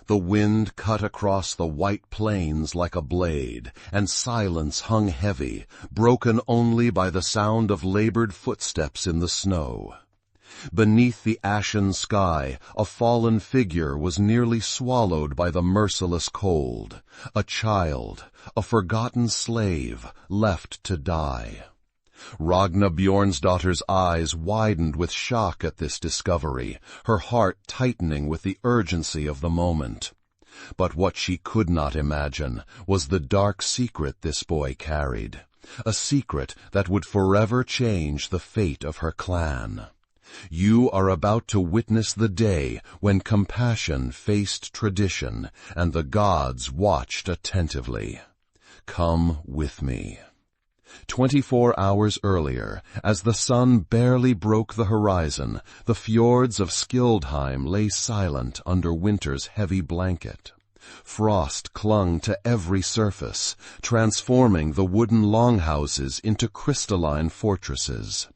The wind cut across the white plains like a blade, and silence hung heavy, broken only by the sound of labored footsteps in the snow. Beneath the ashen sky, a fallen figure was nearly swallowed by the merciless cold, a child, a forgotten slave, left to die. Ragna Bjornsdottir's eyes widened with shock at this discovery, her heart tightening with the urgency of the moment. But what she could not imagine was the dark secret this boy carried, a secret that would forever change the fate of her clan. You are about to witness the day when compassion faced tradition and the gods watched attentively. Come with me. 24 hours earlier, as the sun barely broke the horizon, the fjords of Skildheim lay silent under winter's heavy blanket. Frost clung to every surface, transforming the wooden longhouses into crystalline fortresses.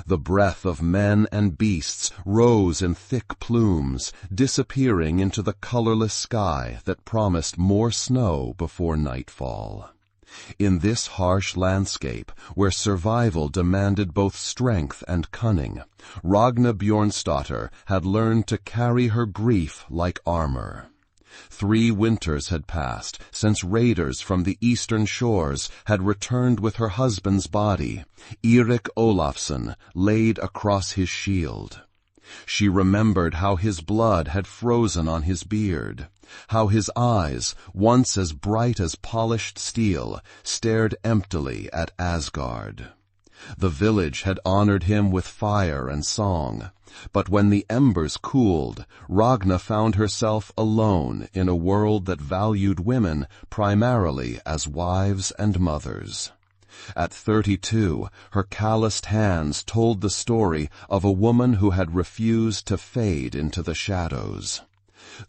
The breath of men and beasts rose in thick plumes, disappearing into the colorless sky that promised more snow before nightfall. In this harsh landscape, where survival demanded both strength and cunning, Ragna Bjornsdottir had learned to carry her grief like armor. 3 winters had passed since raiders from the eastern shores had returned with her husband's body, Eirik Olafsson, laid across his shield. She remembered how his blood had frozen on his beard, how his eyes, once as bright as polished steel, stared emptily at Asgard. The village had honored him with fire and song, but when the embers cooled, Ragna found herself alone in a world that valued women primarily as wives and mothers. At 32, her calloused hands told the story of a woman who had refused to fade into the shadows.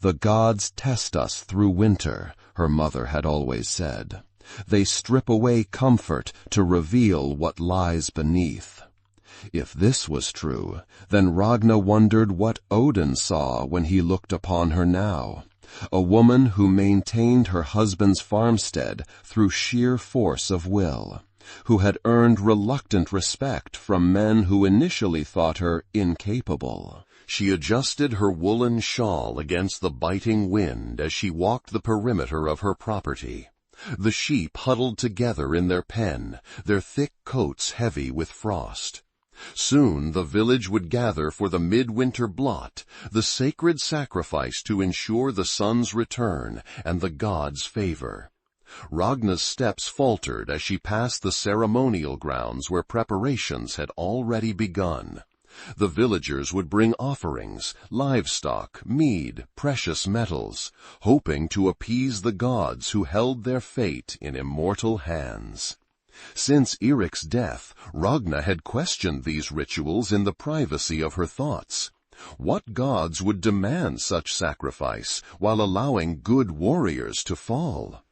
The gods test us through winter, her mother had always said. They strip away comfort to reveal what lies beneath. If this was true, then Ragna wondered what Odin saw when he looked upon her now. A woman who maintained her husband's farmstead through sheer force of will, who had earned reluctant respect from men who initially thought her incapable. She adjusted her woolen shawl against the biting wind as she walked the perimeter of her property. The sheep huddled together in their pen, their thick coats heavy with frost. Soon the village would gather for the midwinter blot, the sacred sacrifice to ensure the sun's return and the gods' favor. Ragna's steps faltered as she passed the ceremonial grounds where preparations had already begun. The villagers would bring offerings, livestock, mead, precious metals, hoping to appease the gods who held their fate in immortal hands. Since Eirik's death, Ragna had questioned these rituals in the privacy of her thoughts. What gods would demand such sacrifice while allowing good warriors to fall?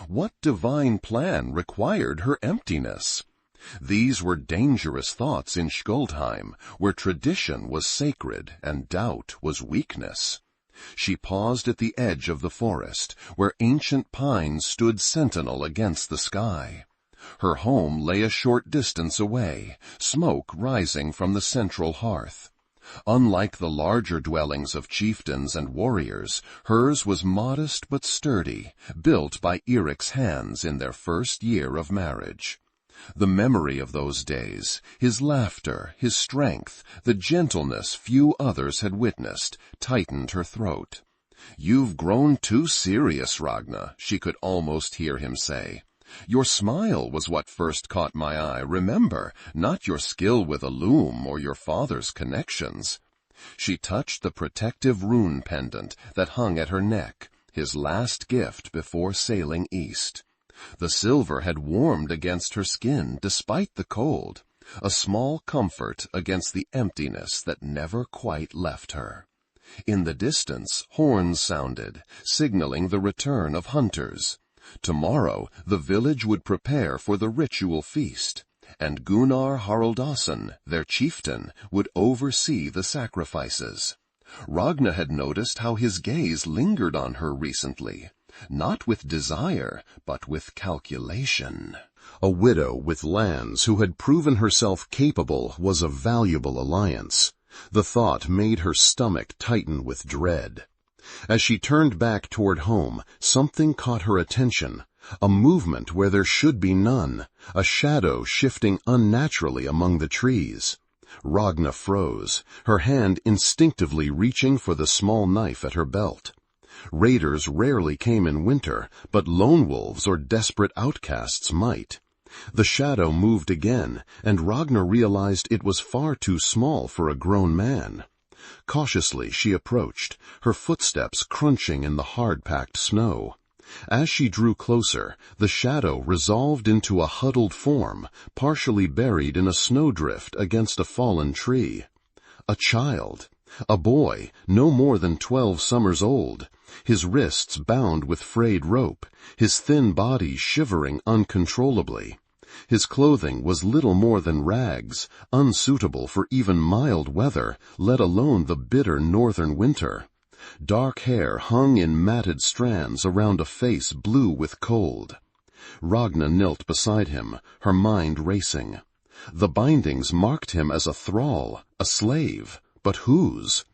What divine plan required her emptiness? These were dangerous thoughts in Skjoldheim, where tradition was sacred and doubt was weakness. She paused at the edge of the forest, where ancient pines stood sentinel against the sky. Her home lay a short distance away, smoke rising from the central hearth. Unlike the larger dwellings of chieftains and warriors, hers was modest but sturdy, built by Eirik's hands in their first year of marriage. The memory of those days, his laughter, his strength, the gentleness few others had witnessed, tightened her throat. "You've grown too serious, Ragna," she could almost hear him say. "Your smile was what first caught my eye, remember, not your skill with a loom or your father's connections." She touched the protective rune pendant that hung at her neck, his last gift before sailing east. The silver had warmed against her skin despite the cold, a small comfort against the emptiness that never quite left her. In the distance, horns sounded, signaling the return of hunters. Tomorrow, the village would prepare for the ritual feast, and Gunnar Haraldason, their chieftain, would oversee the sacrifices. Ragna had noticed how his gaze lingered on her recently, not with desire, but with calculation. A widow with lands who had proven herself capable was a valuable alliance. The thought made her stomach tighten with dread. As she turned back toward home, something caught her attention. A movement where there should be none, a shadow shifting unnaturally among the trees. Ragna froze, her hand instinctively reaching for the small knife at her belt. Raiders rarely came in winter, but lone wolves or desperate outcasts might. The shadow moved again, and Ragna realized it was far too small for a grown man. Cautiously she approached, her footsteps crunching in the hard-packed snow. As she drew closer, the shadow resolved into a huddled form, partially buried in a snowdrift against a fallen tree. A child. A boy, no more than 12 summers old, his wrists bound with frayed rope, his thin body shivering uncontrollably. His clothing was little more than rags, unsuitable for even mild weather, let alone the bitter northern winter. Dark hair hung in matted strands around a face blue with cold. Ragna knelt beside him, her mind racing. The bindings marked him as a thrall, a slave, but whose?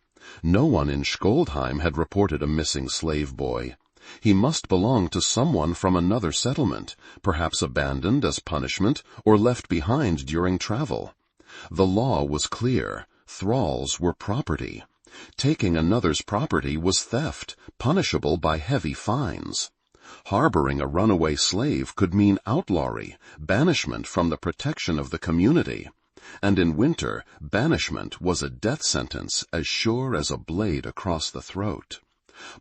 No one in Skoldheim had reported a missing slave boy. He must belong to someone from another settlement, perhaps abandoned as punishment or left behind during travel. The law was clear. Thralls were property. Taking another's property was theft, punishable by heavy fines. Harboring a runaway slave could mean outlawry, banishment from the protection of the community. And in winter, banishment was a death sentence as sure as a blade across the throat.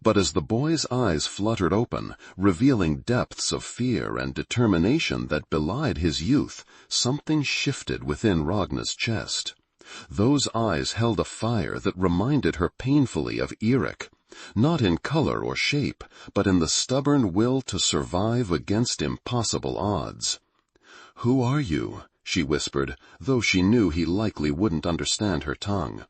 But as the boy's eyes fluttered open, revealing depths of fear and determination that belied his youth, something shifted within Ragna's chest. Those eyes held a fire that reminded her painfully of Eirik, not in color or shape, but in the stubborn will to survive against impossible odds. "Who are you?" she whispered, though she knew he likely wouldn't understand her tongue.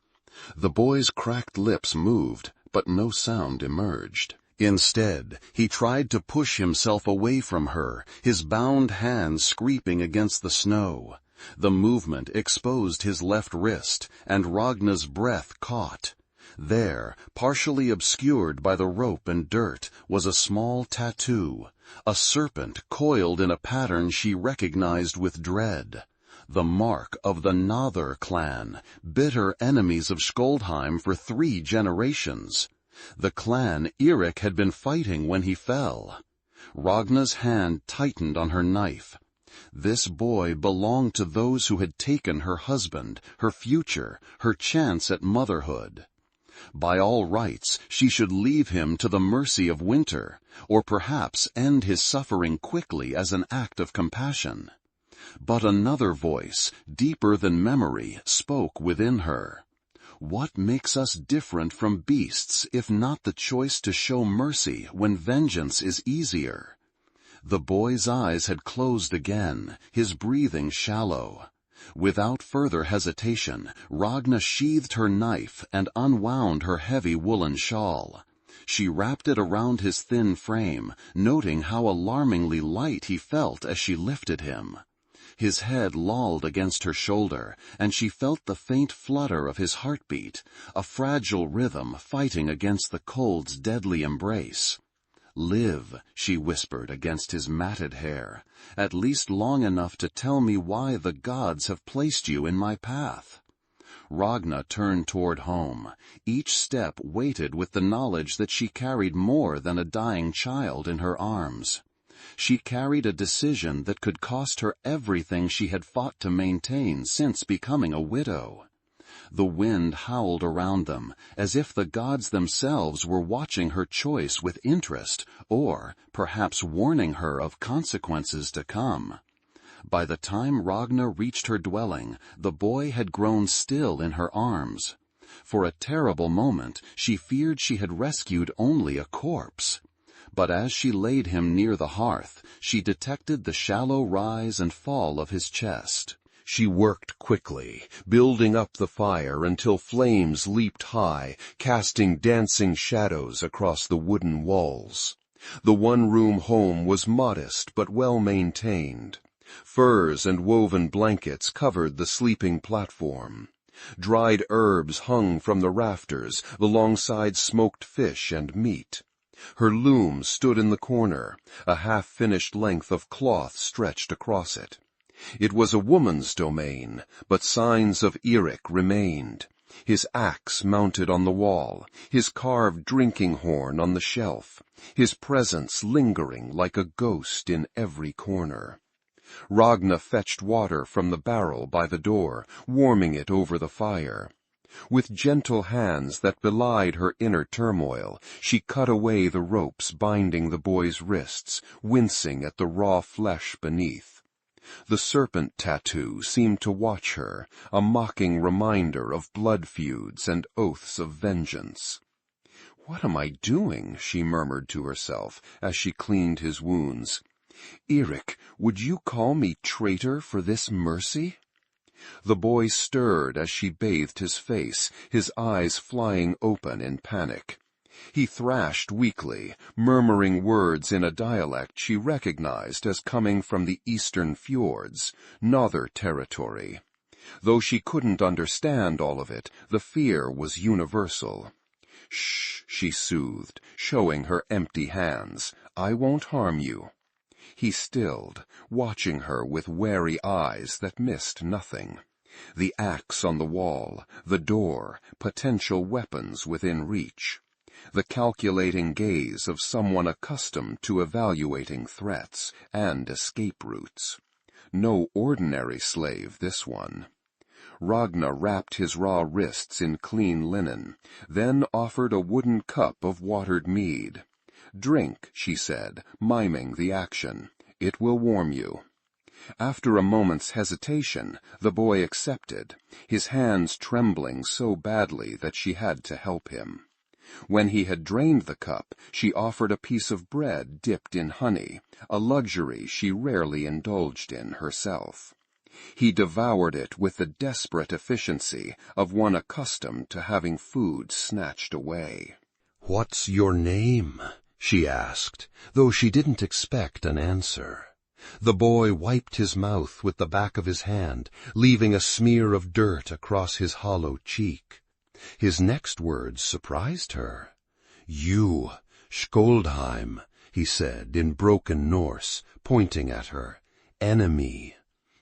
The boy's cracked lips moved, but no sound emerged. Instead, he tried to push himself away from her, his bound hands scraping against the snow. The movement exposed his left wrist, and Ragna's breath caught. There, partially obscured by the rope and dirt, was a small tattoo, a serpent coiled in a pattern she recognized with dread. The mark of the Nother clan, bitter enemies of Skoldheim for 3 generations. The clan Eirik had been fighting when he fell. Ragna's hand tightened on her knife. This boy belonged to those who had taken her husband, her future, her chance at motherhood. By all rights, she should leave him to the mercy of winter, or perhaps end his suffering quickly as an act of compassion. But another voice, deeper than memory, spoke within her. What makes us different from beasts if not the choice to show mercy when vengeance is easier? The boy's eyes had closed again, his breathing shallow. Without further hesitation, Ragna sheathed her knife and unwound her heavy woolen shawl. She wrapped it around his thin frame, noting how alarmingly light he felt as she lifted him. His head lolled against her shoulder, and she felt the faint flutter of his heartbeat, a fragile rhythm fighting against the cold's deadly embrace. "Live," she whispered against his matted hair, "at least long enough to tell me why the gods have placed you in my path." Ragna turned toward home, each step weighted with the knowledge that she carried more than a dying child in her arms. She carried a decision that could cost her everything she had fought to maintain since becoming a widow. The wind howled around them, as if the gods themselves were watching her choice with interest, or perhaps warning her of consequences to come. By the time Ragna reached her dwelling, the boy had grown still in her arms. For a terrible moment, she feared she had rescued only a corpse. But as she laid him near the hearth, she detected the shallow rise and fall of his chest. She worked quickly, building up the fire until flames leaped high, casting dancing shadows across the wooden walls. The one-room home was modest but well-maintained. Furs and woven blankets covered the sleeping platform. Dried herbs hung from the rafters alongside smoked fish and meat. Her loom stood in the corner, a half-finished length of cloth stretched across it. It was a woman's domain, but signs of Eirik remained. His axe mounted on the wall, his carved drinking horn on the shelf, his presence lingering like a ghost in every corner. Ragna fetched water from the barrel by the door, warming it over the fire. With gentle hands that belied her inner turmoil, she cut away the ropes binding the boy's wrists, wincing at the raw flesh beneath. The serpent tattoo seemed to watch her, a mocking reminder of blood feuds and oaths of vengeance. "What am I doing?" she murmured to herself as she cleaned his wounds. "Eirik, would you call me traitor for this mercy?" The boy stirred as she bathed his face, his eyes flying open in panic. He thrashed weakly, murmuring words in a dialect she recognized as coming from the eastern fjords, Nother territory. Though she couldn't understand all of it, the fear was universal. "Shh," she soothed, showing her empty hands. "I won't harm you." He stilled, watching her with wary eyes that missed nothing. The axe on the wall, the door, potential weapons within reach. The calculating gaze of someone accustomed to evaluating threats and escape routes. No ordinary slave, this one. Ragna wrapped his raw wrists in clean linen, then offered a wooden cup of watered mead. "Drink," she said, miming the action. "It will warm you." After a moment's hesitation, the boy accepted, his hands trembling so badly that she had to help him. When he had drained the cup, she offered a piece of bread dipped in honey, a luxury she rarely indulged in herself. He devoured it with the desperate efficiency of one accustomed to having food snatched away. "What's your name?" she asked, though she didn't expect an answer. The boy wiped his mouth with the back of his hand, leaving a smear of dirt across his hollow cheek. His next words surprised her. "You, Skoldheim," he said in broken Norse, pointing at her. "Enemy."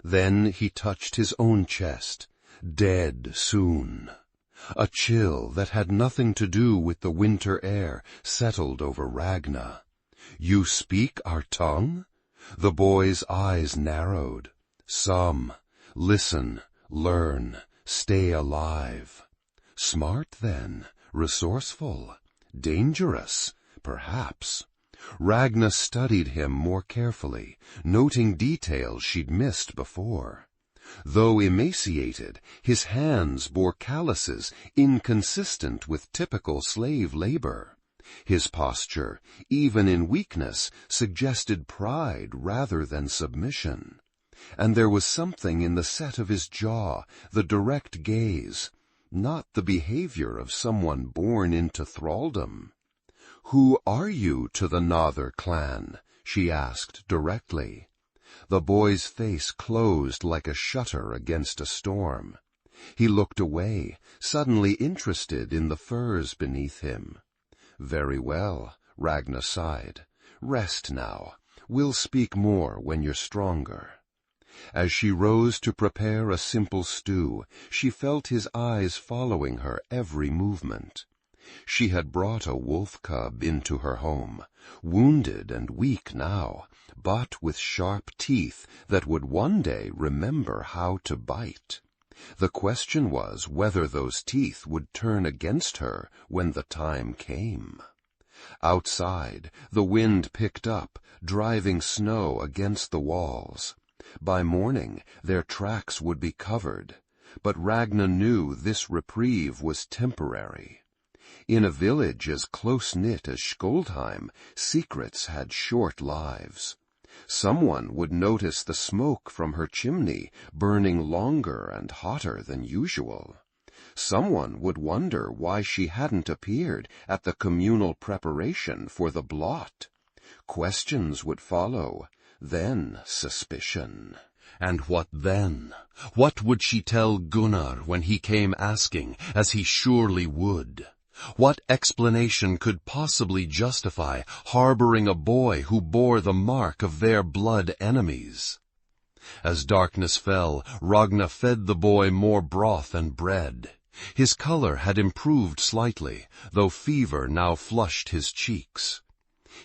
Then he touched his own chest. "Dead soon." A chill that had nothing to do with the winter air settled over Ragna. "You speak our tongue?" The boy's eyes narrowed. "Some. Listen, learn, stay alive." Smart, then, resourceful, dangerous, perhaps. Ragna studied him more carefully, noting details she'd missed before. Though emaciated, his hands bore calluses inconsistent with typical slave labor. His posture, even in weakness, suggested pride rather than submission. And there was something in the set of his jaw, the direct gaze, not the behavior of someone born into thraldom. "Who are you to the Nother clan?" she asked directly. The boy's face closed like a shutter against a storm. He looked away, suddenly interested in the furs beneath him. "Very well," Ragna sighed. "Rest now. We'll speak more when you're stronger." As she rose to prepare a simple stew, she felt his eyes following her every movement. She had brought a wolf cub into her home, wounded and weak now, but with sharp teeth that would one day remember how to bite. The question was whether those teeth would turn against her when the time came. Outside, the wind picked up, driving snow against the walls. By morning, their tracks would be covered, but Ragna knew this reprieve was temporary. In a village as close-knit as Skoldheim, secrets had short lives. Someone would notice the smoke from her chimney burning longer and hotter than usual. Someone would wonder why she hadn't appeared at the communal preparation for the blot. Questions would follow, then suspicion. And what then? What would she tell Gunnar when he came asking, as he surely would? What explanation could possibly justify harboring a boy who bore the mark of their blood enemies? As darkness fell, Ragna fed the boy more broth and bread. His color had improved slightly, though fever now flushed his cheeks.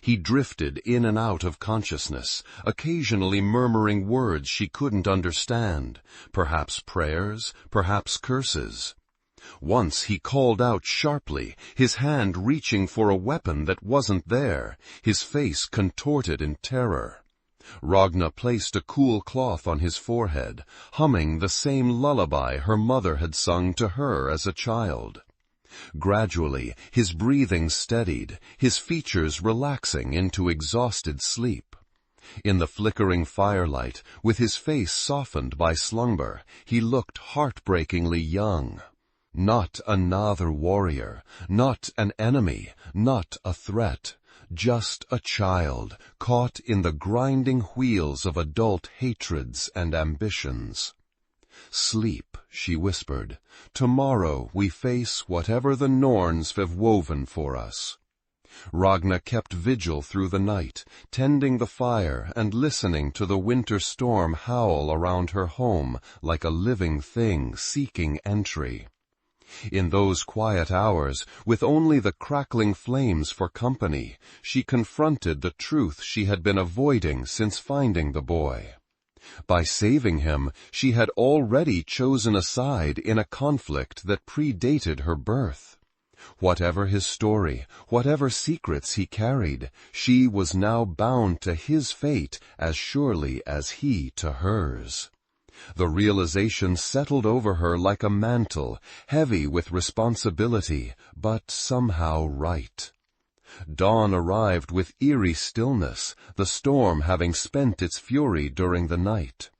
He drifted in and out of consciousness, occasionally murmuring words she couldn't understand, perhaps prayers, perhaps curses. Once he called out sharply, his hand reaching for a weapon that wasn't there, his face contorted in terror. Ragna placed a cool cloth on his forehead, humming the same lullaby her mother had sung to her as a child. Gradually, his breathing steadied, his features relaxing into exhausted sleep. In the flickering firelight, with his face softened by slumber, he looked heartbreakingly young. Not another warrior, not an enemy, not a threat, just a child caught in the grinding wheels of adult hatreds and ambitions. "Sleep," she whispered. "Tomorrow we face whatever the Norns have woven for us." Ragna kept vigil through the night, tending the fire and listening to the winter storm howl around her home like a living thing seeking entry. In those quiet hours, with only the crackling flames for company, she confronted the truth she had been avoiding since finding the boy. By saving him, she had already chosen a side in a conflict that predated her birth. Whatever his story, whatever secrets he carried, she was now bound to his fate as surely as he to hers. The realization settled over her like a mantle, heavy with responsibility, but somehow right. Dawn arrived with eerie stillness, the storm having spent its fury during the night.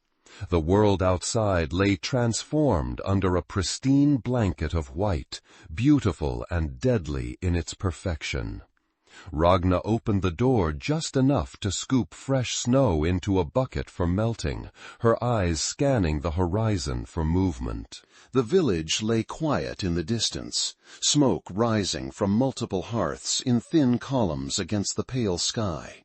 The world outside lay transformed under a pristine blanket of white, beautiful and deadly in its perfection. Ragna opened the door just enough to scoop fresh snow into a bucket for melting, her eyes scanning the horizon for movement. The village lay quiet in the distance, smoke rising from multiple hearths in thin columns against the pale sky.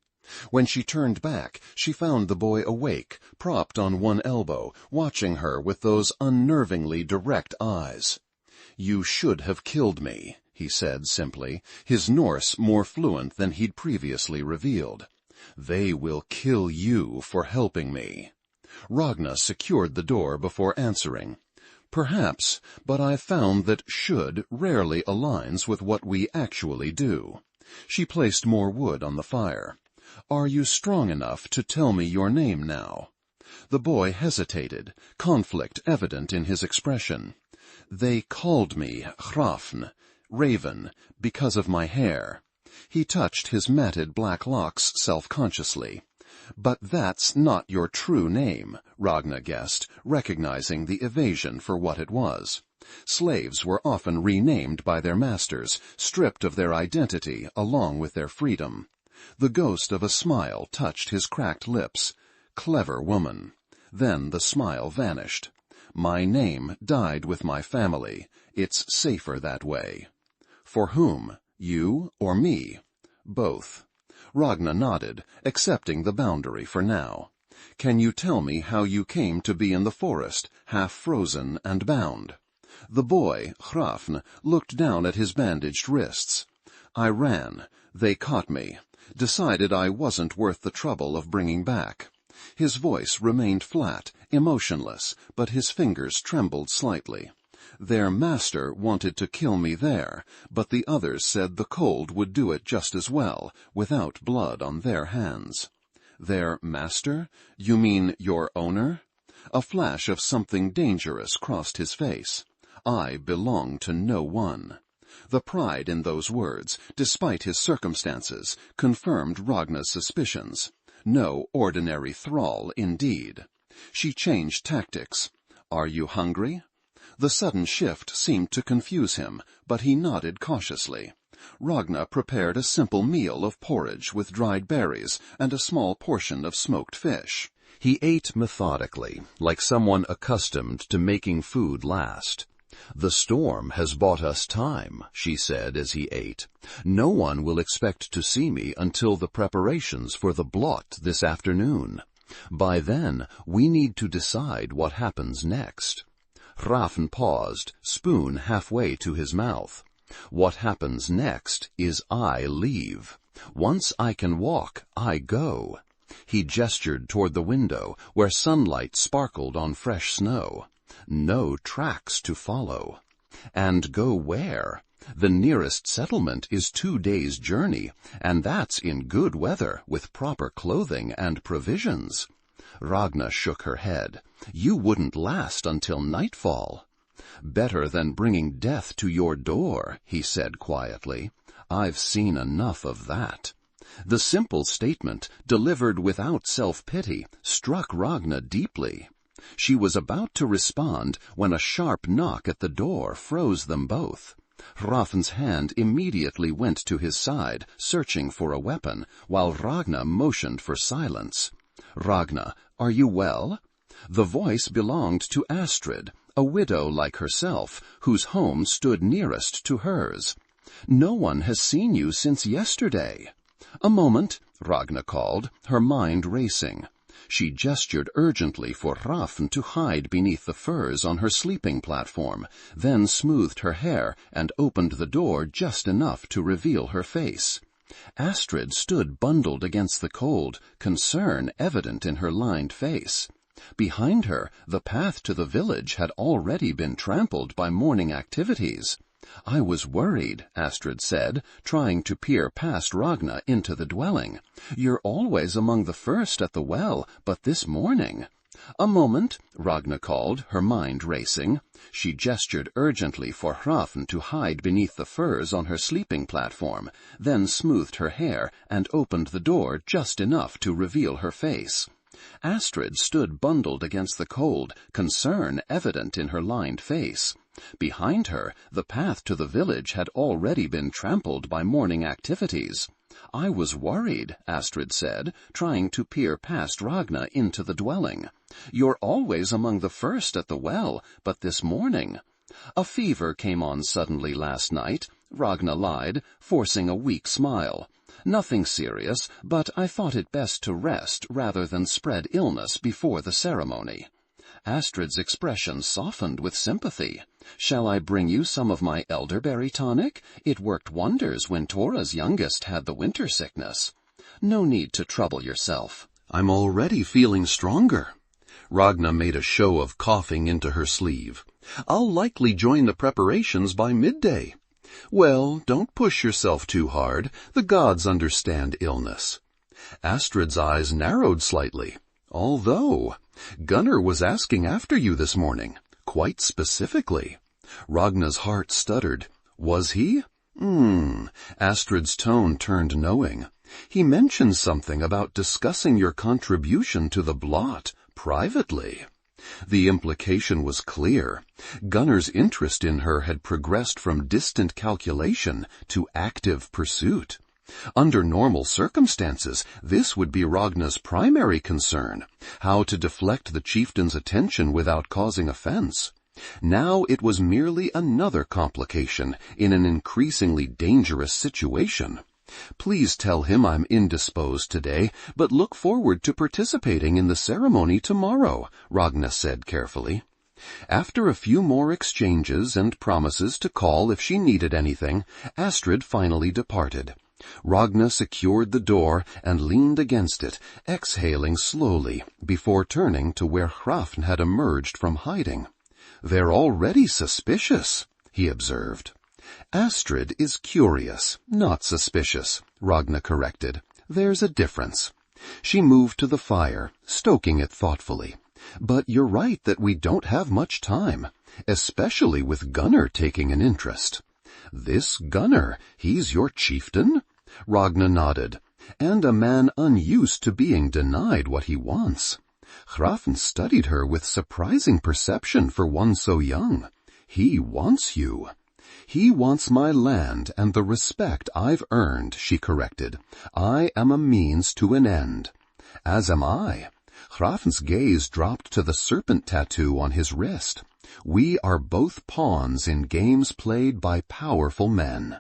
When she turned back, she found the boy awake, propped on one elbow, watching her with those unnervingly direct eyes. "You should have killed me," he said simply, his Norse more fluent than he'd previously revealed. "They will kill you for helping me." Ragna secured the door before answering. "Perhaps, but I've found that should rarely aligns with what we actually do." She placed more wood on the fire. "Are you strong enough to tell me your name now?" The boy hesitated, conflict evident in his expression. "They called me Hrafn, Raven, because of my hair." He touched his matted black locks self-consciously. "But that's not your true name," Ragna guessed, recognizing the evasion for what it was. Slaves were often renamed by their masters, stripped of their identity along with their freedom. The ghost of a smile touched his cracked lips. "Clever woman." Then the smile vanished. "My name died with my family. It's safer that way." "For whom? You or me?" "Both." Ragna nodded, accepting the boundary for now. "Can you tell me how you came to be in the forest, half frozen and bound?" The boy, Hrafn, looked down at his bandaged wrists. "I ran. They caught me. Decided I wasn't worth the trouble of bringing back." His voice remained flat, emotionless, but his fingers trembled slightly. "Their master wanted to kill me there, but the others said the cold would do it just as well, without blood on their hands." "Their master? You mean your owner?" A flash of something dangerous crossed his face. "I belong to no one." The pride in those words, despite his circumstances, confirmed Ragna's suspicions. No ordinary thrall, indeed. She changed tactics. "Are you hungry?" The sudden shift seemed to confuse him, but he nodded cautiously. Ragna prepared a simple meal of porridge with dried berries and a small portion of smoked fish. He ate methodically, like someone accustomed to making food last. "The storm has bought us time," she said as he ate. "No one will expect to see me until the preparations for the blot this afternoon. By then, we need to decide what happens next." Hrafn paused, spoon halfway to his mouth. "What happens next is I leave. Once I can walk, I go." He gestured toward the window, where sunlight sparkled on fresh snow. "No tracks to follow." "And go where? The nearest settlement is 2 days' journey, and that's in good weather, with proper clothing and provisions." Ragna shook her head. "You wouldn't last until nightfall." "Better than bringing death to your door," he said quietly. "I've seen enough of that." The simple statement, delivered without self-pity, struck Ragna deeply. She was about to respond when a sharp knock at the door froze them both. Hrafn's hand immediately went to his side, searching for a weapon, while Ragna motioned for silence. "Ragna, are you well?" The voice belonged to Astrid, a widow like herself, whose home stood nearest to hers. "No one has seen you since yesterday." "A moment," Ragna called, her mind racing. She gestured urgently for Hrafn to hide beneath the furs on her sleeping platform, then smoothed her hair and opened the door just enough to reveal her face. Astrid stood bundled against the cold, concern evident in her lined face. Behind her, the path to the village had already been trampled by morning activities. "I was worried," Astrid said, trying to peer past Ragna into the dwelling. "You're always among the first at the well, but this morning—" "A moment," Ragna called, her mind racing. She gestured urgently for Hrafn to hide beneath the furs on her sleeping platform, then smoothed her hair and opened the door just enough to reveal her face. Astrid stood bundled against the cold, concern evident in her lined face. Behind her, the path to the village had already been trampled by morning activities. "I was worried," Astrid said, trying to peer past Ragna into the dwelling. "You're always among the first at the well, but this morning—" "A fever came on suddenly last night," Ragna lied, forcing a weak smile. "Nothing serious, but I thought it best to rest rather than spread illness before the ceremony." Astrid's expression softened with sympathy. "Shall I bring you some of my elderberry tonic? It worked wonders when Tora's youngest had the winter sickness." "No need to trouble yourself. I'm already feeling stronger." Ragna made a show of coughing into her sleeve. "I'll likely join the preparations by midday." "Well, don't push yourself too hard. The gods understand illness." Astrid's eyes narrowed slightly. "Although Gunnar was asking after you this morning, quite specifically." Ragna's heart stuttered. "Was he?" Astrid's tone turned knowing. "He mentioned something about discussing your contribution to the blot privately." The implication was clear. Gunnar's interest in her had progressed from distant calculation to active pursuit. Under normal circumstances, this would be Ragna's primary concern, how to deflect the chieftain's attention without causing offense. Now it was merely another complication in an increasingly dangerous situation. "Please tell him I'm indisposed today, but look forward to participating in the ceremony tomorrow," Ragna said carefully. After a few more exchanges and promises to call if she needed anything, Astrid finally departed. Ragna secured the door and leaned against it, exhaling slowly before turning to where Hrafn had emerged from hiding. "They're already suspicious," he observed. "Astrid is curious, not suspicious," Ragna corrected. "There's a difference." She moved to the fire, stoking it thoughtfully. "But you're right that we don't have much time, especially with Gunnar taking an interest." "This Gunnar, he's your chieftain?" Ragna nodded. and a man unused to being denied what he wants. Hrafn studied her with surprising perception for one so young. He wants you. He wants my land and the respect I've earned, she corrected. I am a means to an end. As am I. Hrafn's gaze dropped to the serpent tattoo on his wrist. We are both pawns in games played by powerful men.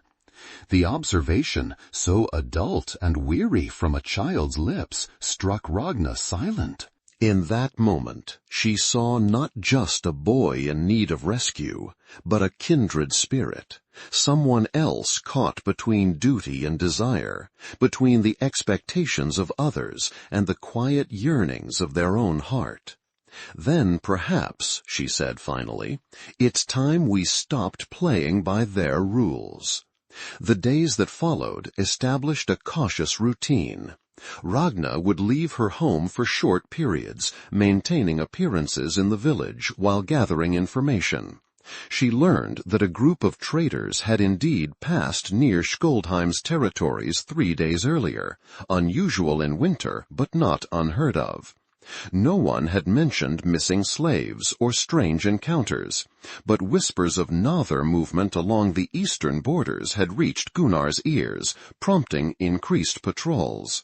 The observation, so adult and weary from a child's lips, struck Ragna silent. In that moment, she saw not just a boy in need of rescue, but a kindred spirit, someone else caught between duty and desire, between the expectations of others and the quiet yearnings of their own heart. Then perhaps, she said finally, it's time we stopped playing by their rules. The days that followed established a cautious routine. Ragna would leave her home for short periods, maintaining appearances in the village while gathering information. She learned that a group of traders had indeed passed near Skoldheim's territories 3 days earlier, unusual in winter but not unheard of. No one had mentioned missing slaves or strange encounters, but whispers of Nother movement along the eastern borders had reached Gunnar's ears, prompting increased patrols.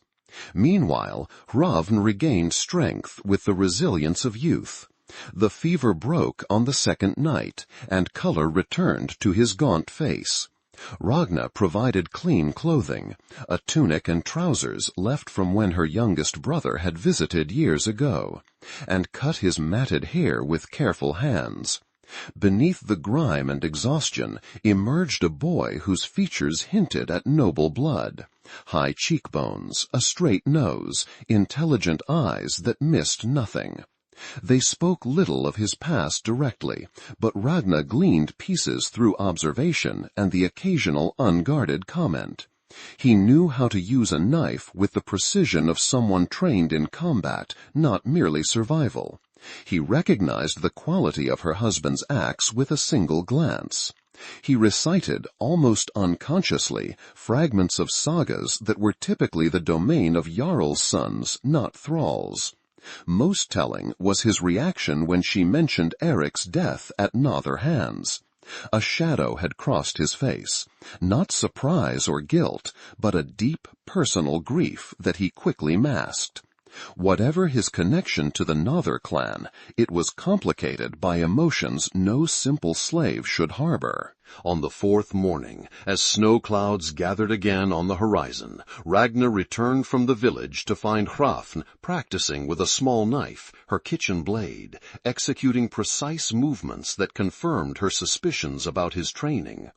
Meanwhile, Hrafn regained strength with the resilience of youth. The fever broke on the second night, and color returned to his gaunt face. Ragna provided clean clothing, a tunic and trousers left from when her youngest brother had visited years ago, and cut his matted hair with careful hands. Beneath the grime and exhaustion emerged a boy whose features hinted at noble blood. High cheekbones, a straight nose, intelligent eyes that missed nothing. They spoke little of his past directly, but Ragna gleaned pieces through observation and the occasional unguarded comment. He knew how to use a knife with the precision of someone trained in combat, not merely survival. He recognized the quality of her husband's axe with a single glance. He recited, almost unconsciously, fragments of sagas that were typically the domain of Jarl's sons, not thralls. Most telling was his reaction when she mentioned Eric's death at Nother hands. A shadow had crossed his face, not surprise or guilt, but a deep, personal grief that he quickly masked. Whatever his connection to the Nother clan, it was complicated by emotions no simple slave should harbor. On the 4th morning, as snow clouds gathered again on the horizon, Ragna returned from the village to find Hrafn practicing with a small knife, her kitchen blade, executing precise movements that confirmed her suspicions about his training.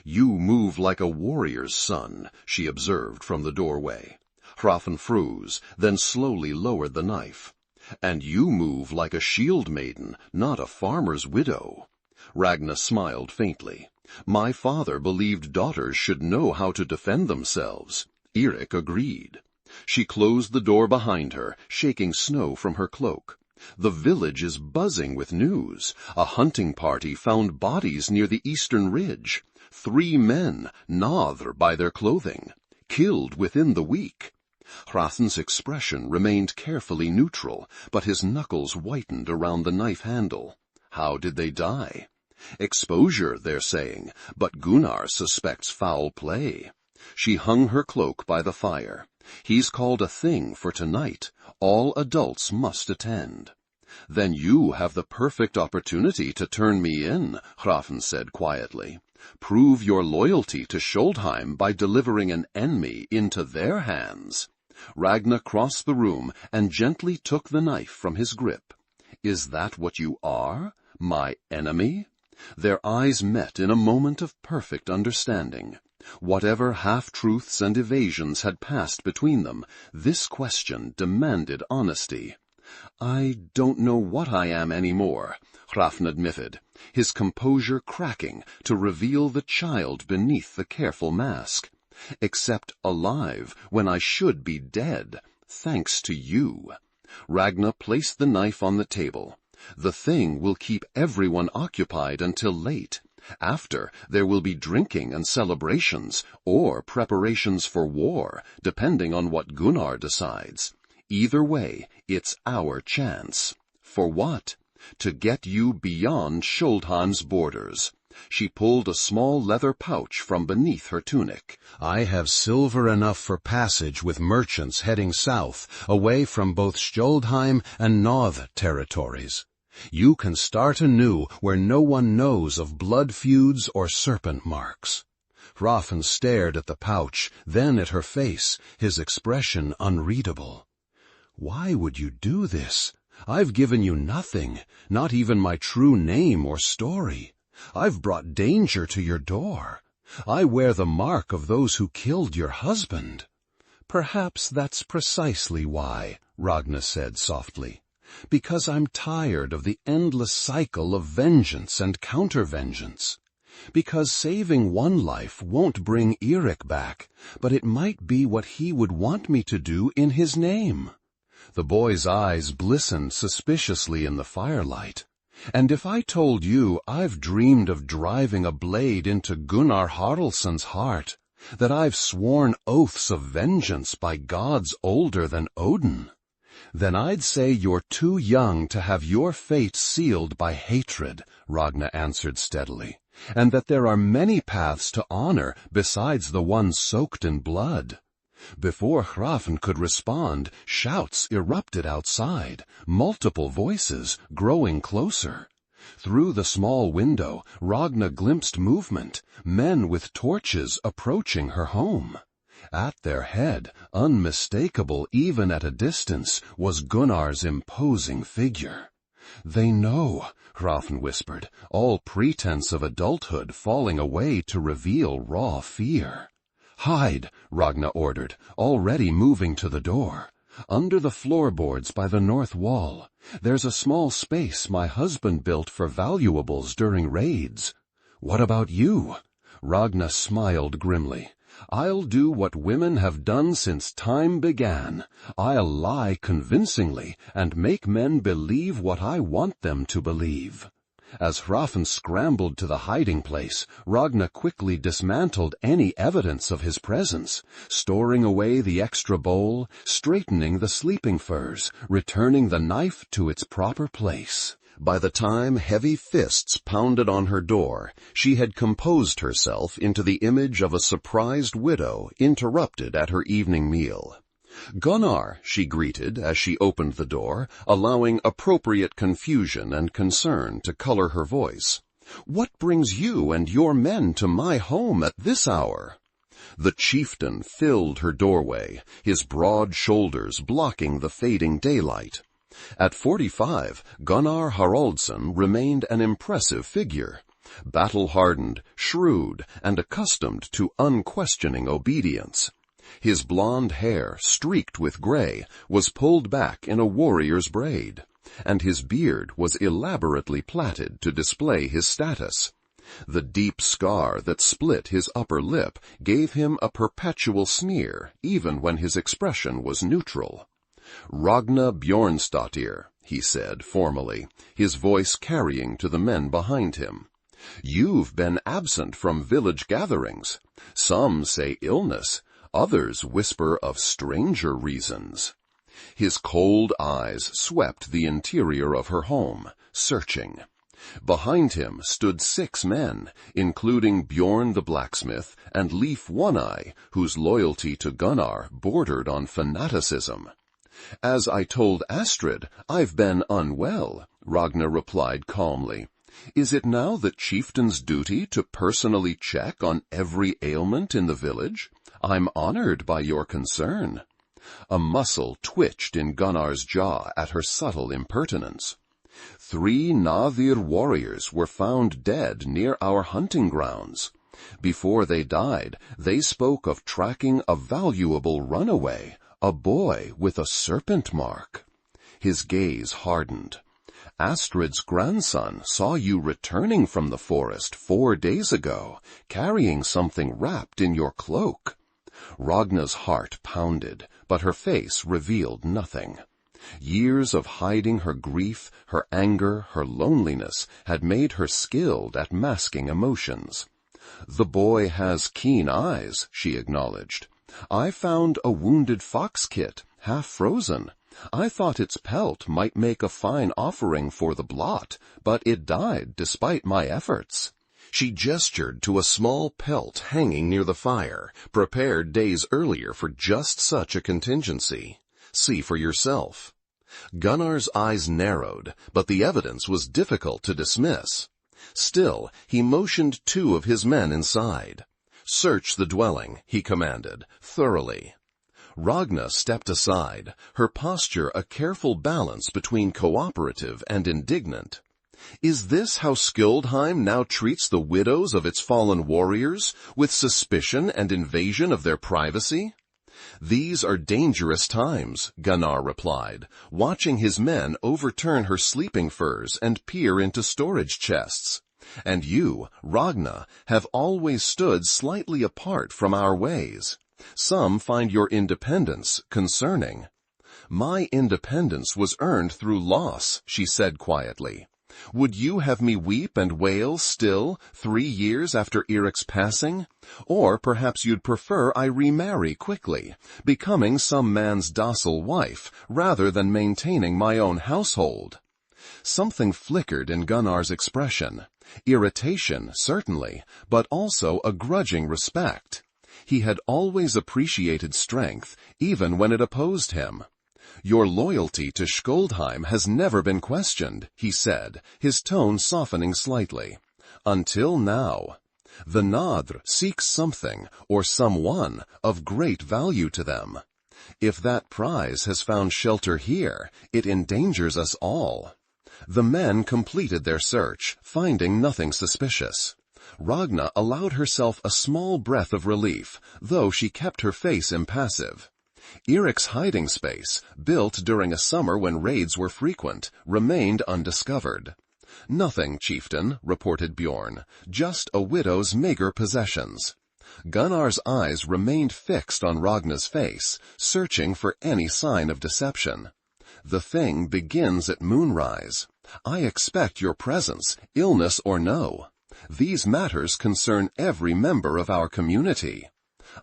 "You move like a warrior's son," she observed from the doorway. Hrafn froze, then slowly lowered the knife. "And you move like a shield maiden, not a farmer's widow." Ragna smiled faintly. "My father believed daughters should know how to defend themselves." Eirik agreed. She closed the door behind her, shaking snow from her cloak. "The village is buzzing with news. A hunting party found bodies near the eastern ridge. 3 men, Nother by their clothing, killed within the week." Hrafn's expression remained carefully neutral, but his knuckles whitened around the knife handle. "How did they die?" "Exposure, they're saying, but Gunnar suspects foul play." She hung her cloak by the fire. "He's called a thing for tonight. All adults must attend." "Then you have the perfect opportunity to turn me in," Hrafn said quietly. "Prove your loyalty to Skoldheim by delivering an enemy into their hands." Ragna crossed the room and gently took the knife from his grip. "Is that what you are? My enemy?" Their eyes met in a moment of perfect understanding. Whatever half-truths and evasions had passed between them, this question demanded honesty. "I don't know what I am anymore," Hrafn admitted, his composure cracking to reveal the child beneath the careful mask. "Except alive when I should be dead, thanks to you." Ragna placed the knife on the table. "The thing will keep everyone occupied until late. After, there will be drinking and celebrations, or preparations for war, depending on what Gunnar decides. Either way, it's our chance. For what? To get you beyond Skjoldheim's borders. She pulled a small leather pouch from beneath her tunic. I have silver enough for passage with merchants heading south, away from both Skjoldheim and North territories. You can start anew where no one knows of blood feuds or serpent marks. Hrafn stared at the pouch, then at her face, his expression unreadable. Why would you do this? I've given you nothing, not even my true name or story. I've brought danger to your door. I wear the mark of those who killed your husband. Perhaps that's precisely why, Ragna said softly. Because I'm tired of the endless cycle of vengeance and counter-vengeance. Because saving one life won't bring Eirik back, but it might be what he would want me to do in his name. The boy's eyes glistened suspiciously in the firelight. And if I told you I've dreamed of driving a blade into Gunnar Haraldsson's heart, that I've sworn oaths of vengeance by gods older than Odin, then I'd say you're too young to have your fate sealed by hatred, Ragna answered steadily, and that there are many paths to honor besides the one soaked in blood. Before Hrafn could respond, shouts erupted outside, multiple voices growing closer. Through the small window, Ragna glimpsed movement, men with torches approaching her home. At their head, unmistakable even at a distance, was Gunnar's imposing figure. They know, Hrafn whispered, all pretense of adulthood falling away to reveal raw fear. Hide, Ragna ordered, already moving to the door. Under the floorboards by the north wall. There's a small space my husband built for valuables during raids. What about you? Ragna smiled grimly. I'll do what women have done since time began. I'll lie convincingly and make men believe what I want them to believe. As Hrafn scrambled to the hiding place, Ragna quickly dismantled any evidence of his presence, storing away the extra bowl, straightening the sleeping furs, returning the knife to its proper place. By the time heavy fists pounded on her door, she had composed herself into the image of a surprised widow interrupted at her evening meal. Gunnar, she greeted as she opened the door, allowing appropriate confusion and concern to color her voice. What brings you and your men to my home at this hour? The chieftain filled her doorway, his broad shoulders blocking the fading daylight. At 45, Gunnar Haraldsson remained an impressive figure, battle-hardened, shrewd, and accustomed to unquestioning obedience. His blond hair, streaked with gray, was pulled back in a warrior's braid, and his beard was elaborately plaited to display his status. The deep scar that split his upper lip gave him a perpetual sneer, even when his expression was neutral. Ragna Bjornsdottir, he said formally, his voice carrying to the men behind him. You've been absent from village gatherings. Some say illness. Others whisper of stranger reasons. His cold eyes swept the interior of her home, searching. Behind him stood 6 men, including Bjorn the blacksmith and Leif One-Eye, whose loyalty to Gunnar bordered on fanaticism. As I told Astrid, I've been unwell, Ragna replied calmly. Is it now the chieftain's duty to personally check on every ailment in the village? I'm honored by your concern. A muscle twitched in Gunnar's jaw at her subtle impertinence. 3 Nadir warriors were found dead near our hunting grounds. Before they died, they spoke of tracking a valuable runaway, a boy with a serpent mark. His gaze hardened. Astrid's grandson saw you returning from the forest 4 days ago, carrying something wrapped in your cloak. Ragna's heart pounded, but her face revealed nothing. Years of hiding her grief, her anger, her loneliness had made her skilled at masking emotions. "The boy has keen eyes," she acknowledged. "I found a wounded fox kit, half frozen. I thought its pelt might make a fine offering for the blot, but it died despite my efforts." She gestured to a small pelt hanging near the fire, prepared days earlier for just such a contingency. "See for yourself." Gunnar's eyes narrowed, but the evidence was difficult to dismiss. Still, he motioned 2 of his men inside. "Search the dwelling," he commanded, "thoroughly." Ragna stepped aside, her posture a careful balance between cooperative and indignant. Is this how Skjoldheim now treats the widows of its fallen warriors, with suspicion and invasion of their privacy? "These are dangerous times," Gunnar replied, watching his men overturn her sleeping furs and peer into storage chests. "And you, Ragna, have always stood slightly apart from our ways. Some find your independence concerning." "My independence was earned through loss," she said quietly. "Would you have me weep and wail still 3 years after Eric's passing? Or perhaps you'd prefer I remarry quickly, becoming some man's docile wife, rather than maintaining my own household?" Something flickered in Gunnar's expression. Irritation, certainly, but also a grudging respect. He had always appreciated strength, even when it opposed him. "Your loyalty to Skjoldheim has never been questioned," he said, his tone softening slightly. "Until now. The Nadr seeks something, or someone, of great value to them. If that prize has found shelter here, it endangers us all." The men completed their search, finding nothing suspicious. Ragna allowed herself a small breath of relief, though she kept her face impassive. Eric's hiding space, built during a summer when raids were frequent, remained undiscovered. "Nothing, chieftain," reported Bjorn, "just a widow's meager possessions." Gunnar's eyes remained fixed on Ragna's face, searching for any sign of deception. "The thing begins at moonrise. I expect your presence, illness or no. These matters concern every member of our community."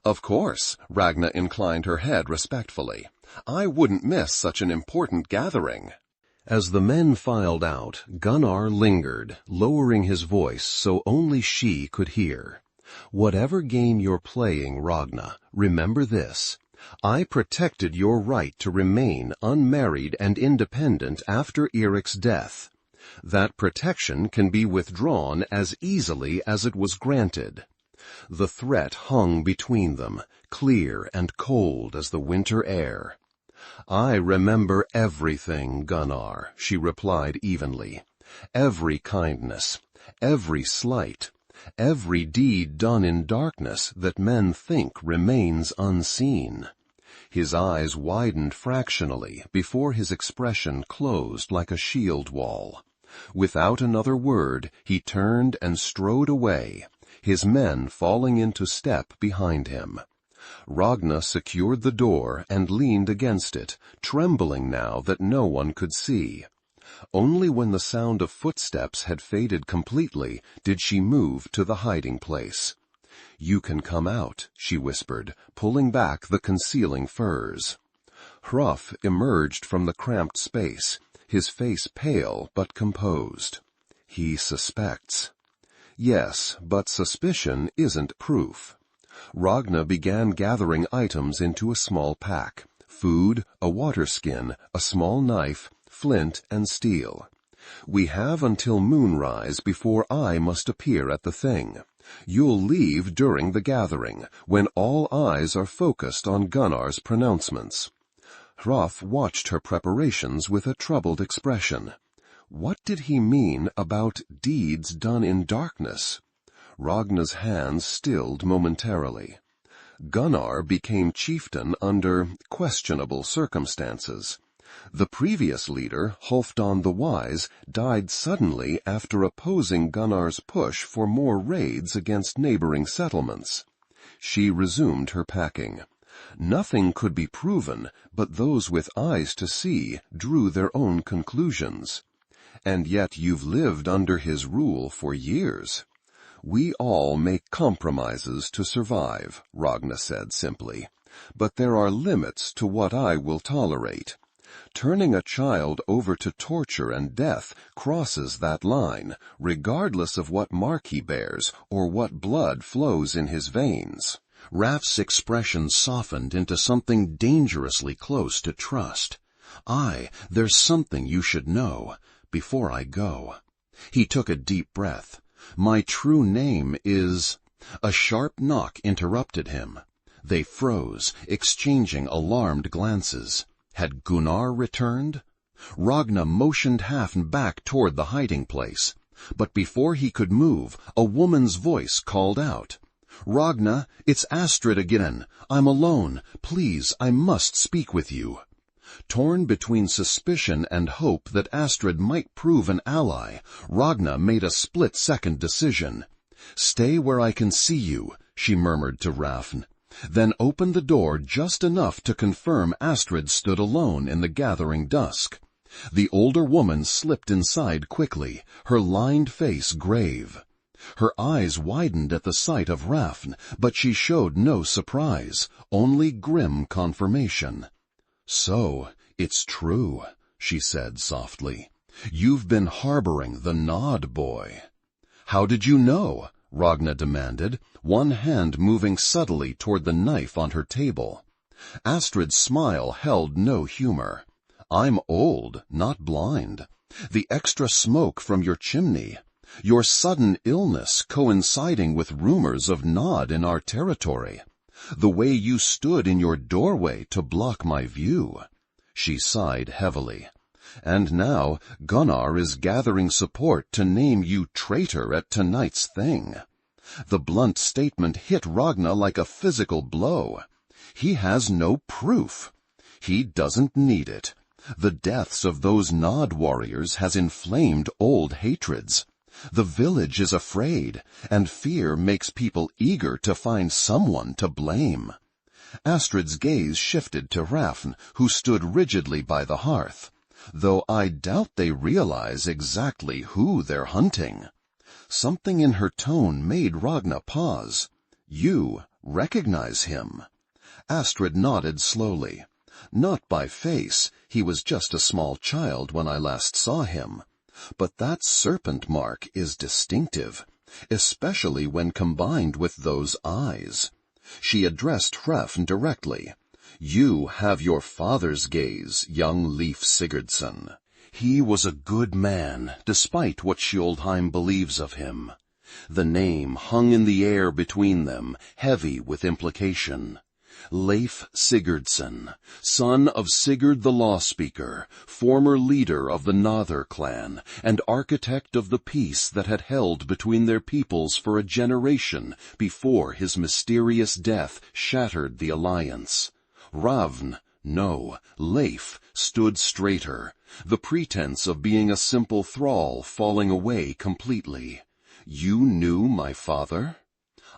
"Of course," Ragna inclined her head respectfully. "I wouldn't miss such an important gathering." As the men filed out, Gunnar lingered, lowering his voice so only she could hear. "Whatever game you're playing, Ragna, remember this. I protected your right to remain unmarried and independent after Eric's death. That protection can be withdrawn as easily as it was granted." The threat hung between them, clear and cold as the winter air. "I remember everything, Gunnar," she replied evenly. "Every kindness, every slight, every deed done in darkness that men think remains unseen." His eyes widened fractionally before his expression closed like a shield wall. Without another word, he turned and strode away, his men falling into step behind him. Ragna secured the door and leaned against it, trembling now that no one could see. Only when the sound of footsteps had faded completely did she move to the hiding place. "You can come out," she whispered, pulling back the concealing furs. Hrolf emerged from the cramped space, his face pale but composed. "He suspects." "Yes, but suspicion isn't proof." Ragna began gathering items into a small pack: food, a water skin, a small knife, flint and steel. "We have until moonrise before I must appear at the thing. You'll leave during the gathering, when all eyes are focused on Gunnar's pronouncements." Hrolf watched her preparations with a troubled expression. What did he mean about deeds done in darkness? Ragna's hands stilled momentarily. Gunnar became chieftain under questionable circumstances. The previous leader, Halfdan the Wise, died suddenly after opposing Gunnar's push for more raids against neighboring settlements. She resumed her packing. Nothing could be proven, but those with eyes to see drew their own conclusions. And yet you've lived under his rule for years. We all make compromises to survive, Ragna said simply. But there are limits to what I will tolerate. Turning a child over to torture and death crosses that line, regardless of what mark he bears or what blood flows in his veins. Raf's expression softened into something dangerously close to trust. There's something you should know, before I go. He took a deep breath. My true name is... A sharp knock interrupted him. They froze, exchanging alarmed glances. Had Gunnar returned? Ragna motioned Hafn back toward the hiding place. But before he could move, a woman's voice called out. Ragna, it's Astrid again. I'm alone. Please, I must speak with you. Torn between suspicion and hope that Astrid might prove an ally, Ragna made a split-second decision. Stay where I can see you, she murmured to Rafn. Then opened the door just enough to confirm Astrid stood alone in the gathering dusk. The older woman slipped inside quickly, her lined face grave. Her eyes widened at the sight of Rafn, but she showed no surprise, only grim confirmation. So, it's true, she said softly. You've been harboring the Nod boy. How did you know? Ragna demanded, one hand moving subtly toward the knife on her table. Astrid's smile held no humor. I'm old, not blind. The extra smoke from your chimney. Your sudden illness coinciding with rumors of Nod in our territory. The way you stood in your doorway to block my view. She sighed heavily. And now Gunnar is gathering support to name you traitor at tonight's thing. The blunt statement hit Ragna like a physical blow. He has no proof. He doesn't need it. The deaths of those Nod warriors has inflamed old hatreds. The village is afraid, and fear makes people eager to find someone to blame. Astrid's gaze shifted to Rafn, who stood rigidly by the hearth. Though I doubt they realize exactly who they're hunting. Something in her tone made Ragna pause. You recognize him? Astrid nodded slowly. Not by face, he was just a small child when I last saw him. But that serpent mark is distinctive, especially when combined with those eyes. She addressed Hrafn directly. You have your father's gaze, young Leif Sigurdsson. He was a good man, despite what Skjoldheim believes of him. The name hung in the air between them, heavy with implication. Leif Sigurdsson, son of Sigurd the Law-Speaker, former leader of the Nother clan, and architect of the peace that had held between their peoples for a generation before his mysterious death shattered the alliance. Leif, stood straighter, the pretense of being a simple thrall falling away completely. You knew my father?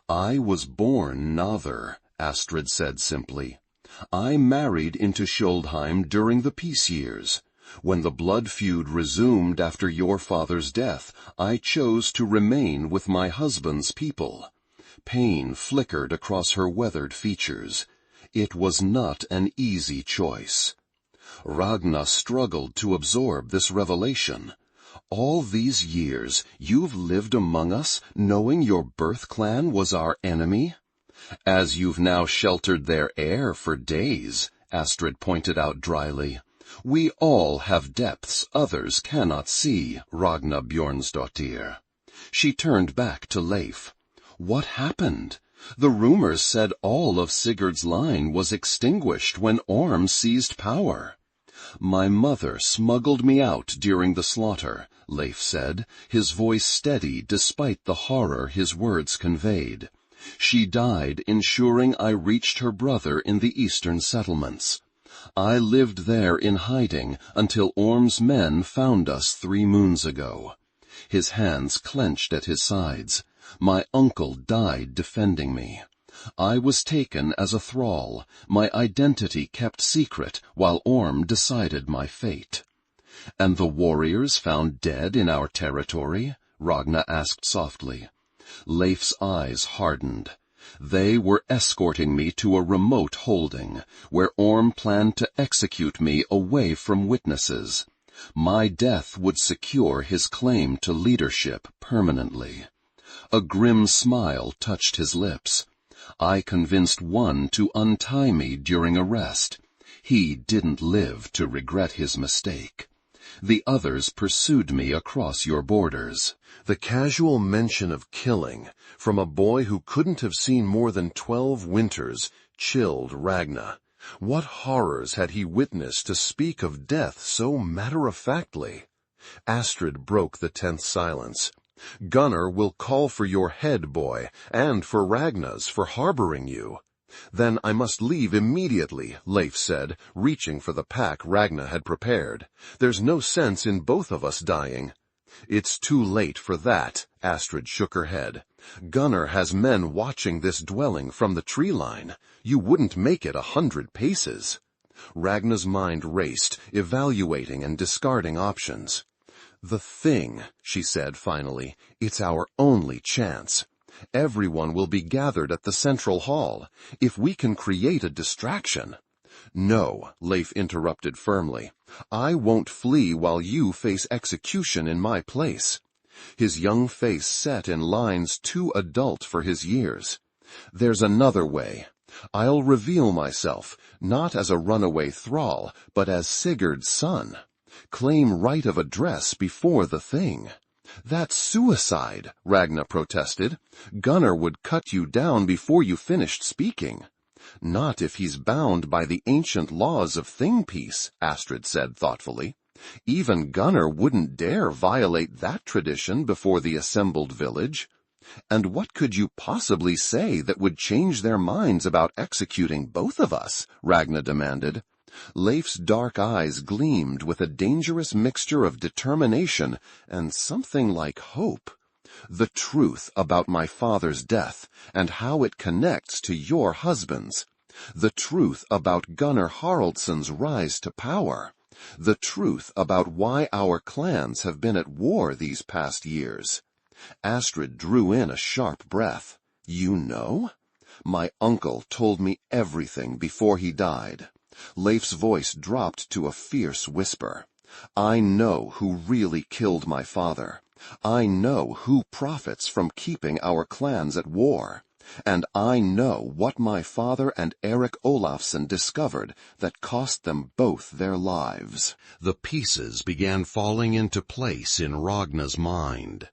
I was born Nother, Astrid said simply. I married into Skjoldheim during the peace years. When the blood feud resumed after your father's death, I chose to remain with my husband's people. Pain flickered across her weathered features. It was not an easy choice. Ragna struggled to absorb this revelation. All these years you've lived among us, knowing your birth clan was our enemy? As you've now sheltered their heir for days, Astrid pointed out dryly. We all have depths others cannot see, Ragna Bjornsdottir. She turned back to Leif. What happened? The rumors said all of Sigurd's line was extinguished when Orm seized power. My mother smuggled me out during the slaughter, Leif said, his voice steady despite the horror his words conveyed. She died ensuring I reached her brother in the eastern settlements. I lived there in hiding until Orm's men found us 3 moons ago. His hands clenched at his sides. My uncle died defending me. I was taken as a thrall, my identity kept secret, while Orm decided my fate. And the warriors found dead in our territory? Ragna asked softly. Leif's eyes hardened. They were escorting me to a remote holding, where Orm planned to execute me away from witnesses. My death would secure his claim to leadership permanently. A grim smile touched his lips. I convinced one to untie me during arrest. He didn't live to regret his mistake. The others pursued me across your borders. The casual mention of killing from a boy who couldn't have seen more than 12 winters chilled Ragna. What horrors had he witnessed to speak of death so matter-of-factly? Astrid broke the tense silence. Gunnar will call for your head, boy, and for Ragna's for harboring you. Then I must leave immediately, Leif said, reaching for the pack Ragna had prepared. There's no sense in both of us dying. It's too late for that, Astrid shook her head. Gunnar has men watching this dwelling from the tree line. You wouldn't make it 100 paces. Ragna's mind raced, evaluating and discarding options. The thing, she said finally, it's our only chance. Everyone will be gathered at the central hall. If we can create a distraction— No, Leif interrupted firmly. I won't flee while you face execution in my place. His young face set in lines too adult for his years. There's another way. I'll reveal myself, not as a runaway thrall, but as Sigurd's son. Claim right of address before the thing. That's suicide, Ragna protested. Gunnar would cut you down before you finished speaking. Not if he's bound by the ancient laws of thing peace, Astrid said thoughtfully. Even Gunnar wouldn't dare violate that tradition before the assembled village. And what could you possibly say that would change their minds about executing both of us? Ragna demanded. Leif's dark eyes gleamed with a dangerous mixture of determination and something like hope. The truth about my father's death and how it connects to your husband's. The truth about Gunnar Haraldsson's rise to power. The truth about why our clans have been at war these past years. Astrid drew in a sharp breath. You know? My uncle told me everything before he died. Leif's voice dropped to a fierce whisper. I know who really killed my father. I know who profits from keeping our clans at war. And I know what my father and Erik Olafsson discovered that cost them both their lives. The pieces began falling into place in Ragna's mind.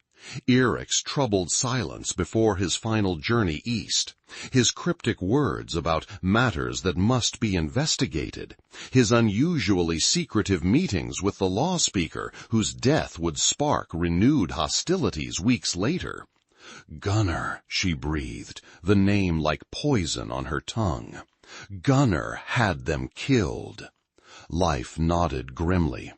Erik's troubled silence before his final journey east, his cryptic words about matters that must be investigated, his unusually secretive meetings with the law speaker whose death would spark renewed hostilities weeks later. Gunnar, she breathed, the name like poison on her tongue. Gunnar had them killed. Leif nodded grimly.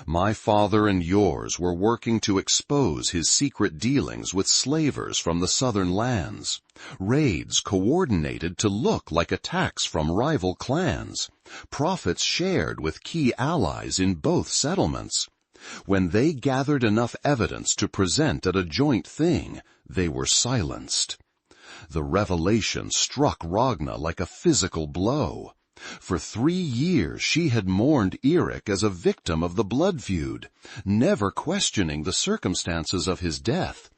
My father and yours were working to expose his secret dealings with slavers from the southern lands. Raids coordinated to look like attacks from rival clans. Profits shared with key allies in both settlements. When they gathered enough evidence to present at a joint thing, they were silenced. The revelation struck Ragna like a physical blow. For 3 years she had mourned Erik as a victim of the blood feud, never questioning the circumstances of his death.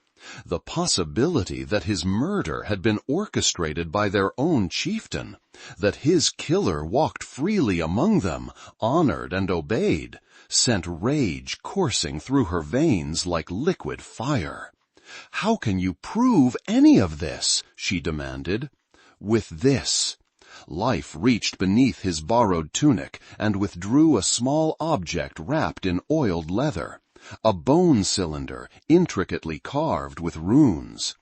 The possibility that his murder had been orchestrated by their own chieftain, that his killer walked freely among them, honored and obeyed, sent rage coursing through her veins like liquid fire. How can you prove any of this? She demanded. With this. Leif reached beneath his borrowed tunic and withdrew a small object wrapped in oiled leather, a bone cylinder intricately carved with runes.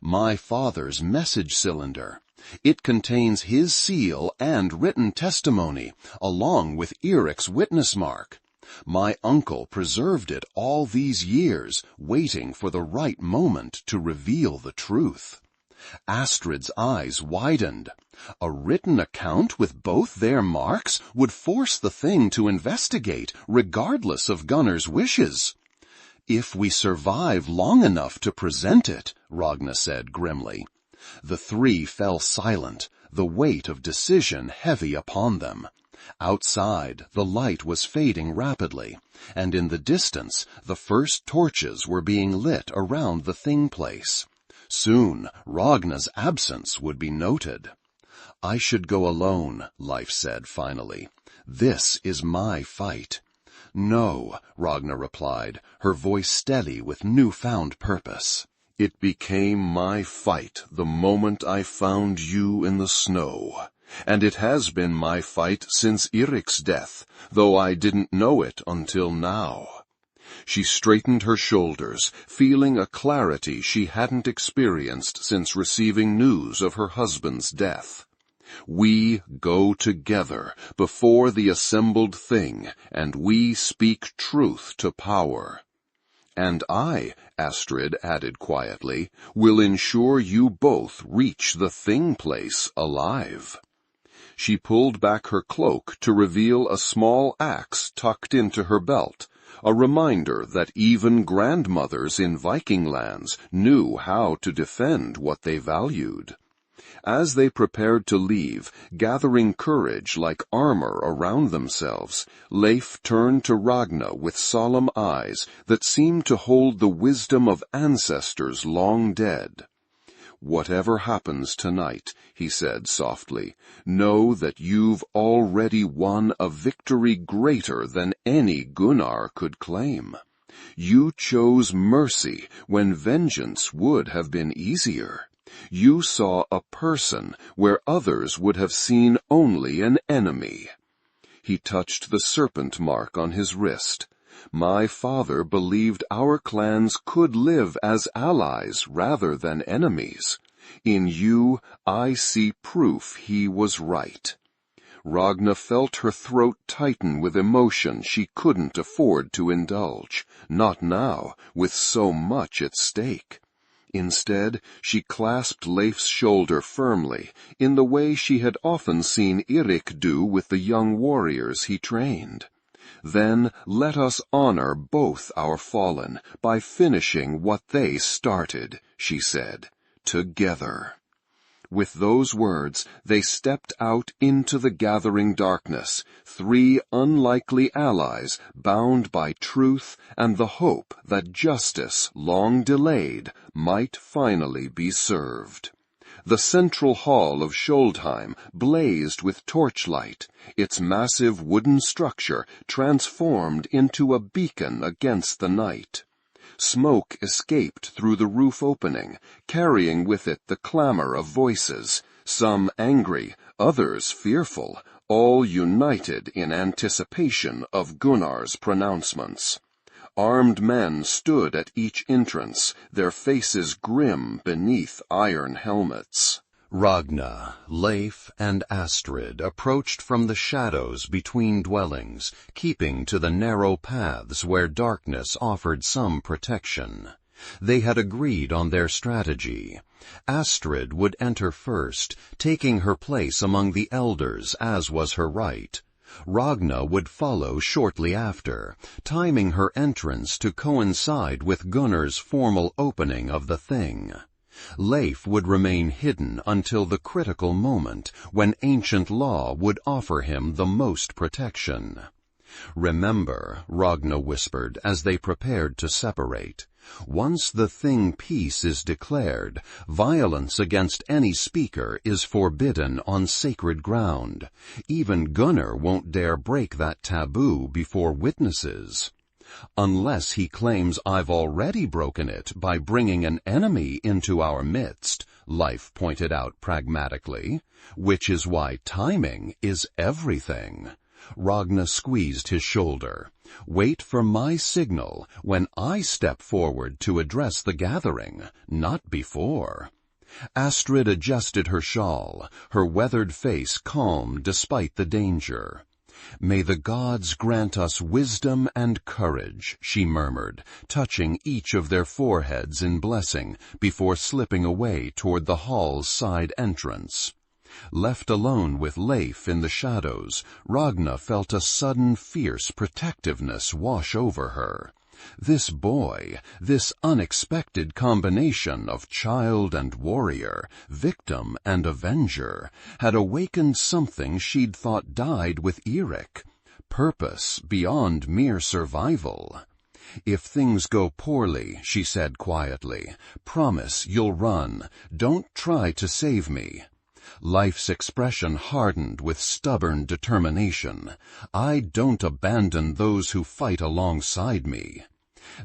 My father's message cylinder. It contains his seal and written testimony, along with Erik's witness mark. My uncle preserved it all these years, waiting for the right moment to reveal the truth. Astrid's eyes widened. A written account with both their marks would force the thing to investigate, regardless of Gunnar's wishes. "If we survive long enough to present it," Ragna said grimly. The three fell silent, the weight of decision heavy upon them. Outside, the light was fading rapidly, and in the distance, the first torches were being lit around the thing place. Soon, Ragna's absence would be noted. "I should go alone," Leif said finally. "This is my fight." "No," Ragna replied, her voice steady with newfound purpose. "It became my fight the moment I found you in the snow. And it has been my fight since Eirik's death, though I didn't know it until now." She straightened her shoulders, feeling a clarity she hadn't experienced since receiving news of her husband's death. "We go together before the assembled thing, and we speak truth to power. And I," Astrid added quietly, "will ensure you both reach the thing place alive." She pulled back her cloak to reveal a small axe tucked into her belt, a reminder that even grandmothers in Viking lands knew how to defend what they valued. As they prepared to leave, gathering courage like armor around themselves, Leif turned to Ragna with solemn eyes that seemed to hold the wisdom of ancestors long dead. "Whatever happens tonight," he said softly, "know that you've already won a victory greater than any Gunnar could claim. You chose mercy when vengeance would have been easier. You saw a person where others would have seen only an enemy." He touched the serpent mark on his wrist. "My father believed our clans could live as allies rather than enemies. In you, I see proof he was right." Ragna felt her throat tighten with emotion she couldn't afford to indulge, not now, with so much at stake. Instead, she clasped Leif's shoulder firmly, in the way she had often seen Eirik do with the young warriors he trained. "Then let us honor both our fallen by finishing what they started," she said, "together." With those words, they stepped out into the gathering darkness, three unlikely allies bound by truth and the hope that justice, long delayed, might finally be served. The central hall of Skjoldheim blazed with torchlight, its massive wooden structure transformed into a beacon against the night. Smoke escaped through the roof opening, carrying with it the clamor of voices, some angry, others fearful, all united in anticipation of Gunnar's pronouncements. Armed men stood at each entrance, their faces grim beneath iron helmets. Ragna, Leif, and Astrid approached from the shadows between dwellings, keeping to the narrow paths where darkness offered some protection. They had agreed on their strategy. Astrid would enter first, taking her place among the elders as was her right. Ragna would follow shortly after, timing her entrance to coincide with Gunnar's formal opening of the thing. Leif would remain hidden until the critical moment when ancient law would offer him the most protection. "Remember," Ragna whispered as they prepared to separate, "once the thing peace is declared, violence against any speaker is forbidden on sacred ground. Even Gunnar won't dare break that taboo before witnesses." "Unless he claims I've already broken it by bringing an enemy into our midst," Leif pointed out pragmatically, "which is why timing is everything." Ragna squeezed his shoulder. "Wait for my signal when I step forward to address the gathering, not before." Astrid adjusted her shawl, her weathered face calm despite the danger. "May the gods grant us wisdom and courage," she murmured, touching each of their foreheads in blessing before slipping away toward the hall's side entrance. Left alone with Leif in the shadows, Ragna felt a sudden fierce protectiveness wash over her. This boy, this unexpected combination of child and warrior, victim and avenger, had awakened something she'd thought died with Eirik. Purpose beyond mere survival. "If things go poorly," she said quietly, "promise you'll run. Don't try to save me." Leif's expression hardened with stubborn determination. "I don't abandon those who fight alongside me."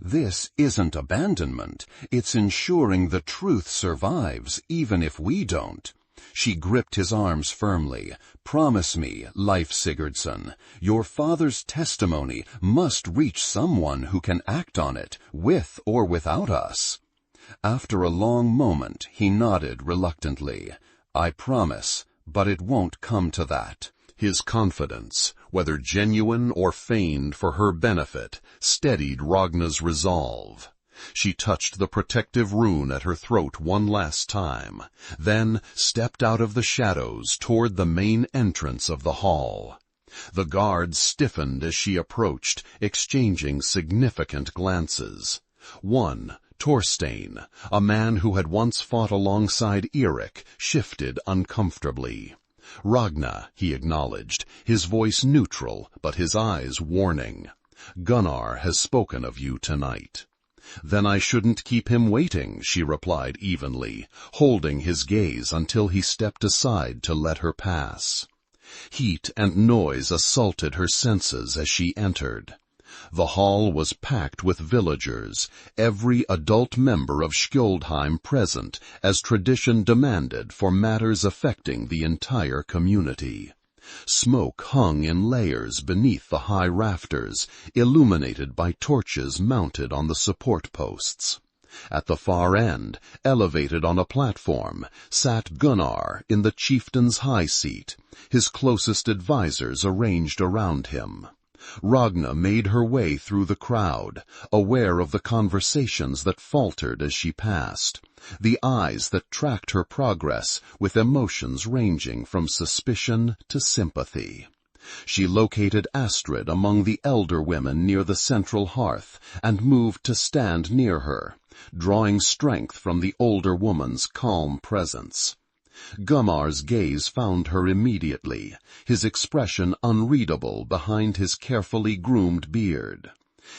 "This isn't abandonment. It's ensuring the truth survives, even if we don't." She gripped his arms firmly. "Promise me, Leif Sigurdsson, your father's testimony must reach someone who can act on it, with or without us." After a long moment, he nodded reluctantly. "I promise, but it won't come to that." His confidence, whether genuine or feigned for her benefit, steadied Ragna's resolve. She touched the protective rune at her throat one last time, then stepped out of the shadows toward the main entrance of the hall. The guards stiffened as she approached, exchanging significant glances. One, Thorstein, a man who had once fought alongside Eirik, shifted uncomfortably. "Ragna," he acknowledged, his voice neutral, but his eyes warning. "Gunnar has spoken of you tonight." "Then I shouldn't keep him waiting," she replied evenly, holding his gaze until he stepped aside to let her pass. Heat and noise assaulted her senses as she entered. The hall was packed with villagers, every adult member of Skjoldheim present, as tradition demanded for matters affecting the entire community. Smoke hung in layers beneath the high rafters, illuminated by torches mounted on the support posts. At the far end, elevated on a platform, sat Gunnar in the chieftain's high seat, his closest advisers arranged around him. Ragna made her way through the crowd, aware of the conversations that faltered as she passed, the eyes that tracked her progress with emotions ranging from suspicion to sympathy. She located Astrid among the elder women near the central hearth and moved to stand near her, drawing strength from the older woman's calm presence. Gunnar's gaze found her immediately, his expression unreadable behind his carefully groomed beard.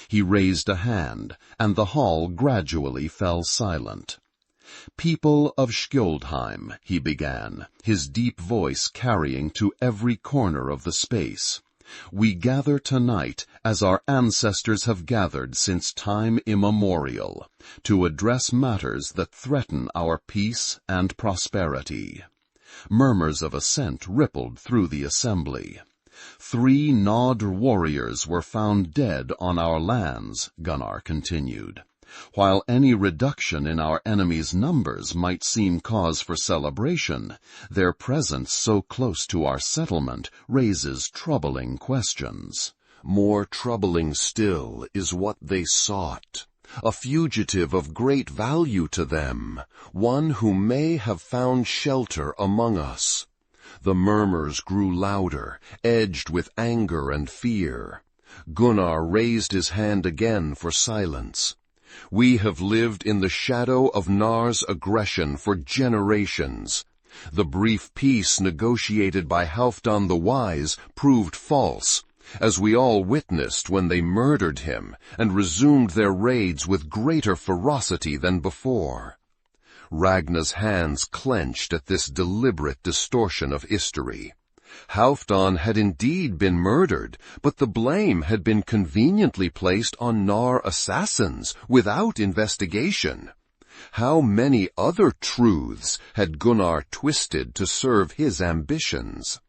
He raised a hand, and the hall gradually fell silent. "People of Skjoldheim," he began, his deep voice carrying to every corner of the space, "we gather tonight, as our ancestors have gathered since time immemorial, to address matters that threaten our peace and prosperity." Murmurs of assent rippled through the assembly. "3 Nod warriors were found dead on our lands," Gunnar continued. "While any reduction in our enemies' numbers might seem cause for celebration, their presence so close to our settlement raises troubling questions. More troubling still is what they sought. A fugitive of great value to them, one who may have found shelter among us." The murmurs grew louder, edged with anger and fear. Gunnar raised his hand again for silence. "We have lived in the shadow of Nar's aggression for generations. The brief peace negotiated by Halfdan the Wise proved false, as we all witnessed when they murdered him and resumed their raids with greater ferocity than before." Ragna's hands clenched at this deliberate distortion of history. Halfdan had indeed been murdered, but the blame had been conveniently placed on Gnar assassins without investigation. How many other truths had Gunnar twisted to serve his ambitions?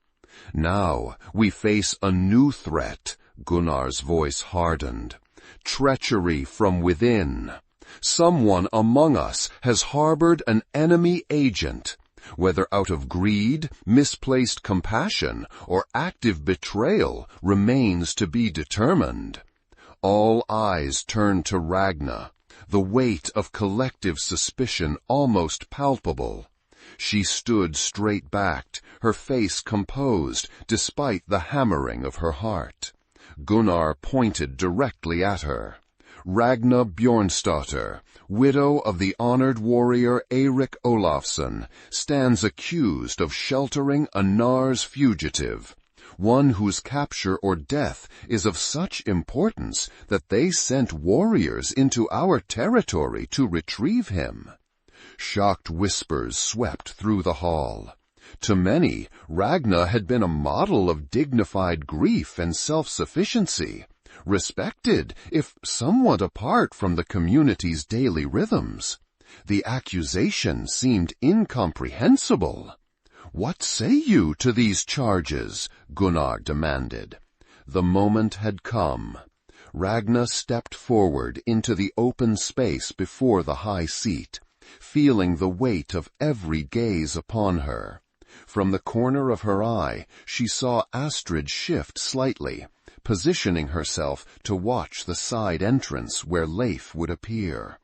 "Now we face a new threat," Gunnar's voice hardened. "Treachery from within. Someone among us has harbored an enemy agent. Whether out of greed, misplaced compassion, or active betrayal remains to be determined. All eyes turned to Ragna, the weight of collective suspicion almost palpable. She stood straight-backed, her face composed, despite the hammering of her heart. Gunnar pointed directly at her. Ragna Bjornsdotter, widow of the honored warrior Eirik Olafsson, stands accused of sheltering a Nar's fugitive, one whose capture or death is of such importance that they sent warriors into our territory to retrieve him. Shocked whispers swept through the hall. To many, Ragna had been a model of dignified grief and self-sufficiency, respected, if somewhat apart from the community's daily rhythms. The accusation seemed incomprehensible. "What say you to these charges?" Gunnar demanded. The moment had come. Ragna stepped forward into the open space before the high seat, feeling the weight of every gaze upon her. From the corner of her eye, she saw Astrid shift slightly, positioning herself to watch the side entrance where Leif would appear.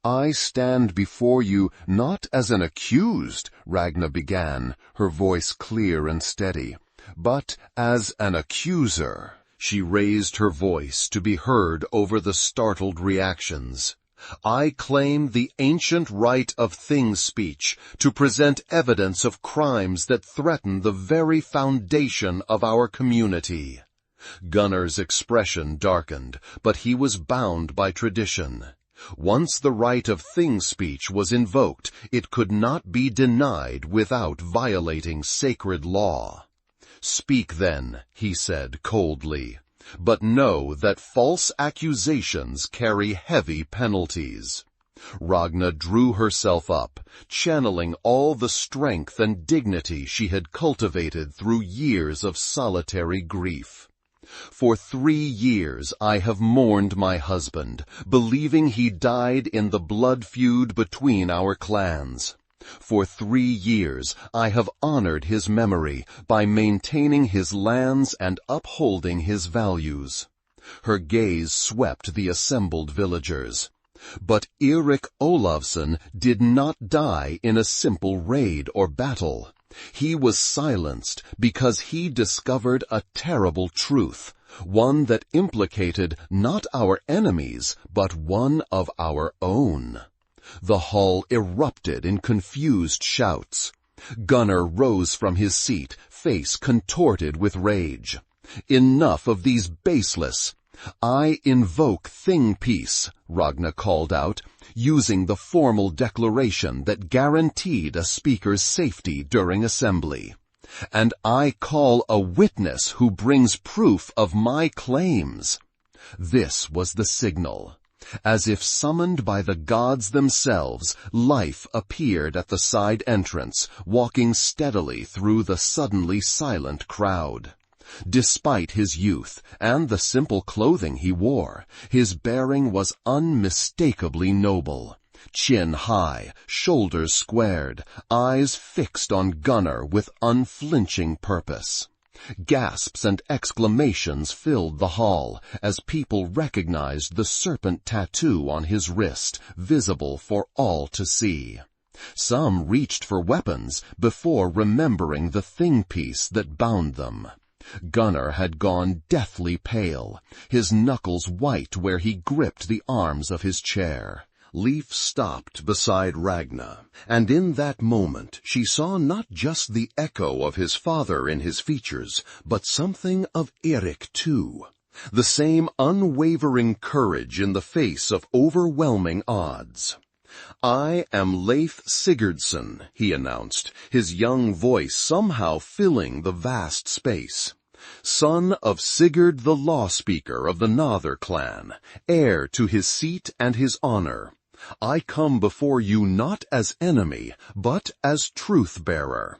"I stand before you not as an accused," Ragna began, her voice clear and steady, "but as an accuser." She raised her voice to be heard over the startled reactions. "I claim the ancient right of thing speech to present evidence of crimes that threaten the very foundation of our community." Gunnar's expression darkened, but he was bound by tradition. Once the right of thing speech was invoked, it could not be denied without violating sacred law. "Speak then," he said coldly, "but know that false accusations carry heavy penalties." Ragna drew herself up, channeling all the strength and dignity she had cultivated through years of solitary grief. "For 3 years I have mourned my husband, believing he died in the blood feud between our clans. For 3 years I have honored his memory by maintaining his lands and upholding his values." Her gaze swept the assembled villagers. "But Eirik Olafsson did not die in a simple raid or battle. He was silenced because he discovered a terrible truth, one that implicated not our enemies, but one of our own." The hall erupted in confused shouts. Gunnar rose from his seat, face contorted with rage. "Enough of these baseless—" "I invoke thing peace," Ragna called out, using the formal declaration that guaranteed a speaker's safety during assembly. "And I call a witness who brings proof of my claims." This was the signal. As if summoned by the gods themselves, Leif appeared at the side entrance, walking steadily through the suddenly silent crowd. Despite his youth and the simple clothing he wore, his bearing was unmistakably noble. Chin high, shoulders squared, eyes fixed on Gunnar with unflinching purpose. Gasps and exclamations filled the hall as people recognized the serpent tattoo on his wrist, visible for all to see. Some reached for weapons before remembering the thing piece that bound them. Gunnar had gone deathly pale, his knuckles white where he gripped the arms of his chair. Leif stopped beside Ragna, and in that moment she saw not just the echo of his father in his features, but something of Eirik too. The same unwavering courage in the face of overwhelming odds. "I am Leif Sigurdsson," he announced, his young voice somehow filling the vast space. "Son of Sigurd the Law Speaker of the Nother clan, heir to his seat and his honor. I come before you not as enemy, but as truth-bearer."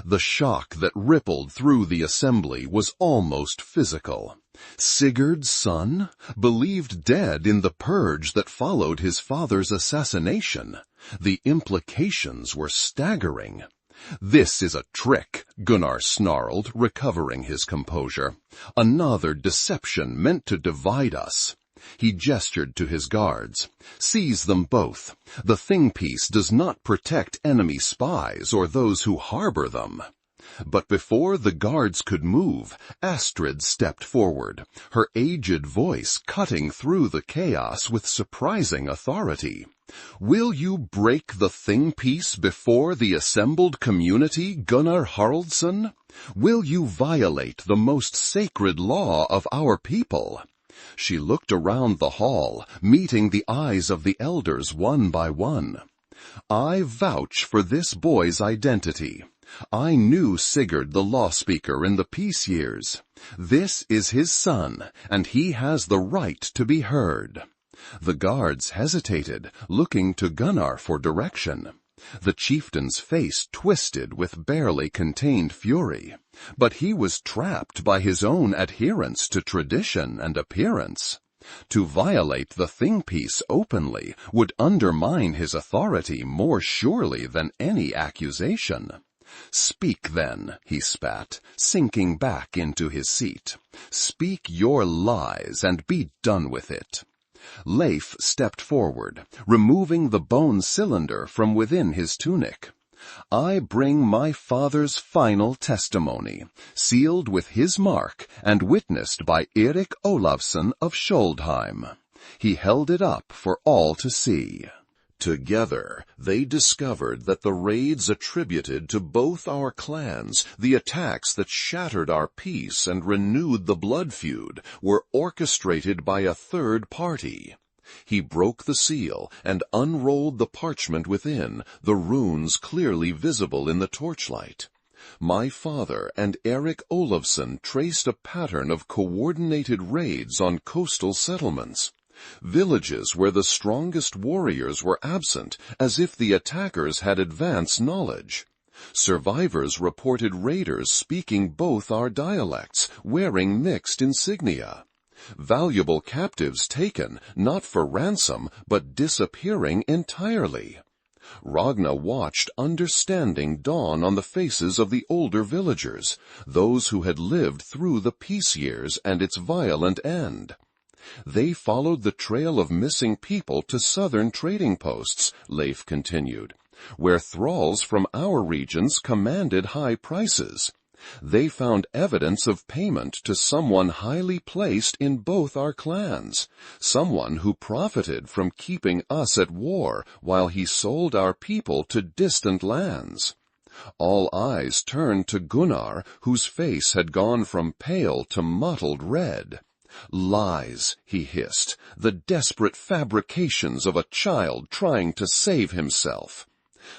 The shock that rippled through the assembly was almost physical. Sigurd's son, believed dead in the purge that followed his father's assassination. The implications were staggering. "This is a trick," Gunnar snarled, recovering his composure. "Another deception meant to divide us." He gestured to his guards. "Seize them both. The thing piece does not protect enemy spies or those who harbor them." But before the guards could move, Astrid stepped forward, her aged voice cutting through the chaos with surprising authority. "Will you break the thing piece before the assembled community, Gunnar Haraldsson? Will you violate the most sacred law of our people?" She looked around the hall, meeting the eyes of the elders one by one. "I vouch for this boy's identity. I knew Sigurd the law speaker in the peace years. This is his son, and he has the right to be heard." The guards hesitated, looking to Gunnar for direction. The chieftain's face twisted with barely contained fury, but he was trapped by his own adherence to tradition and appearance. To violate the thing piece openly would undermine his authority more surely than any accusation. "Speak then," he spat, sinking back into his seat. "Speak your lies and be done with it." Leif stepped forward, removing the bone cylinder from within his tunic. "I bring my father's final testimony, sealed with his mark and witnessed by Erik Olafsson of Skjoldheim." He held it up for all to see. Together, they discovered that the raids attributed to both our clans, the attacks that shattered our peace and renewed the blood feud, were orchestrated by a third party. He broke the seal and unrolled the parchment within, the runes clearly visible in the torchlight. My father and Erik Olafsson traced a pattern of coordinated raids on coastal settlements. Villages where the strongest warriors were absent, as if the attackers had advance knowledge. Survivors reported raiders speaking both our dialects, wearing mixed insignia. Valuable captives taken, not for ransom, but disappearing entirely. Ragna watched understanding dawn on the faces of the older villagers, those who had lived through the peace years and its violent end. They followed the trail of missing people to southern trading posts, Leif continued, where thralls from our regions commanded high prices. They found evidence of payment to someone highly placed in both our clans, someone who profited from keeping us at war while he sold our people to distant lands. All eyes turned to Gunnar, whose face had gone from pale to mottled red. "Lies," he hissed, "the desperate fabrications of a child trying to save himself."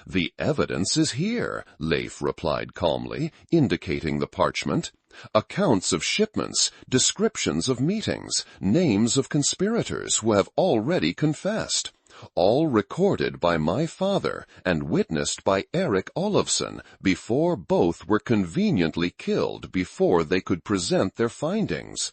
"The evidence is here," Leif replied calmly, indicating the parchment. "Accounts of shipments, descriptions of meetings, names of conspirators who have already confessed. All recorded by my father and witnessed by Erik Olafsson before both were conveniently killed before they could present their findings."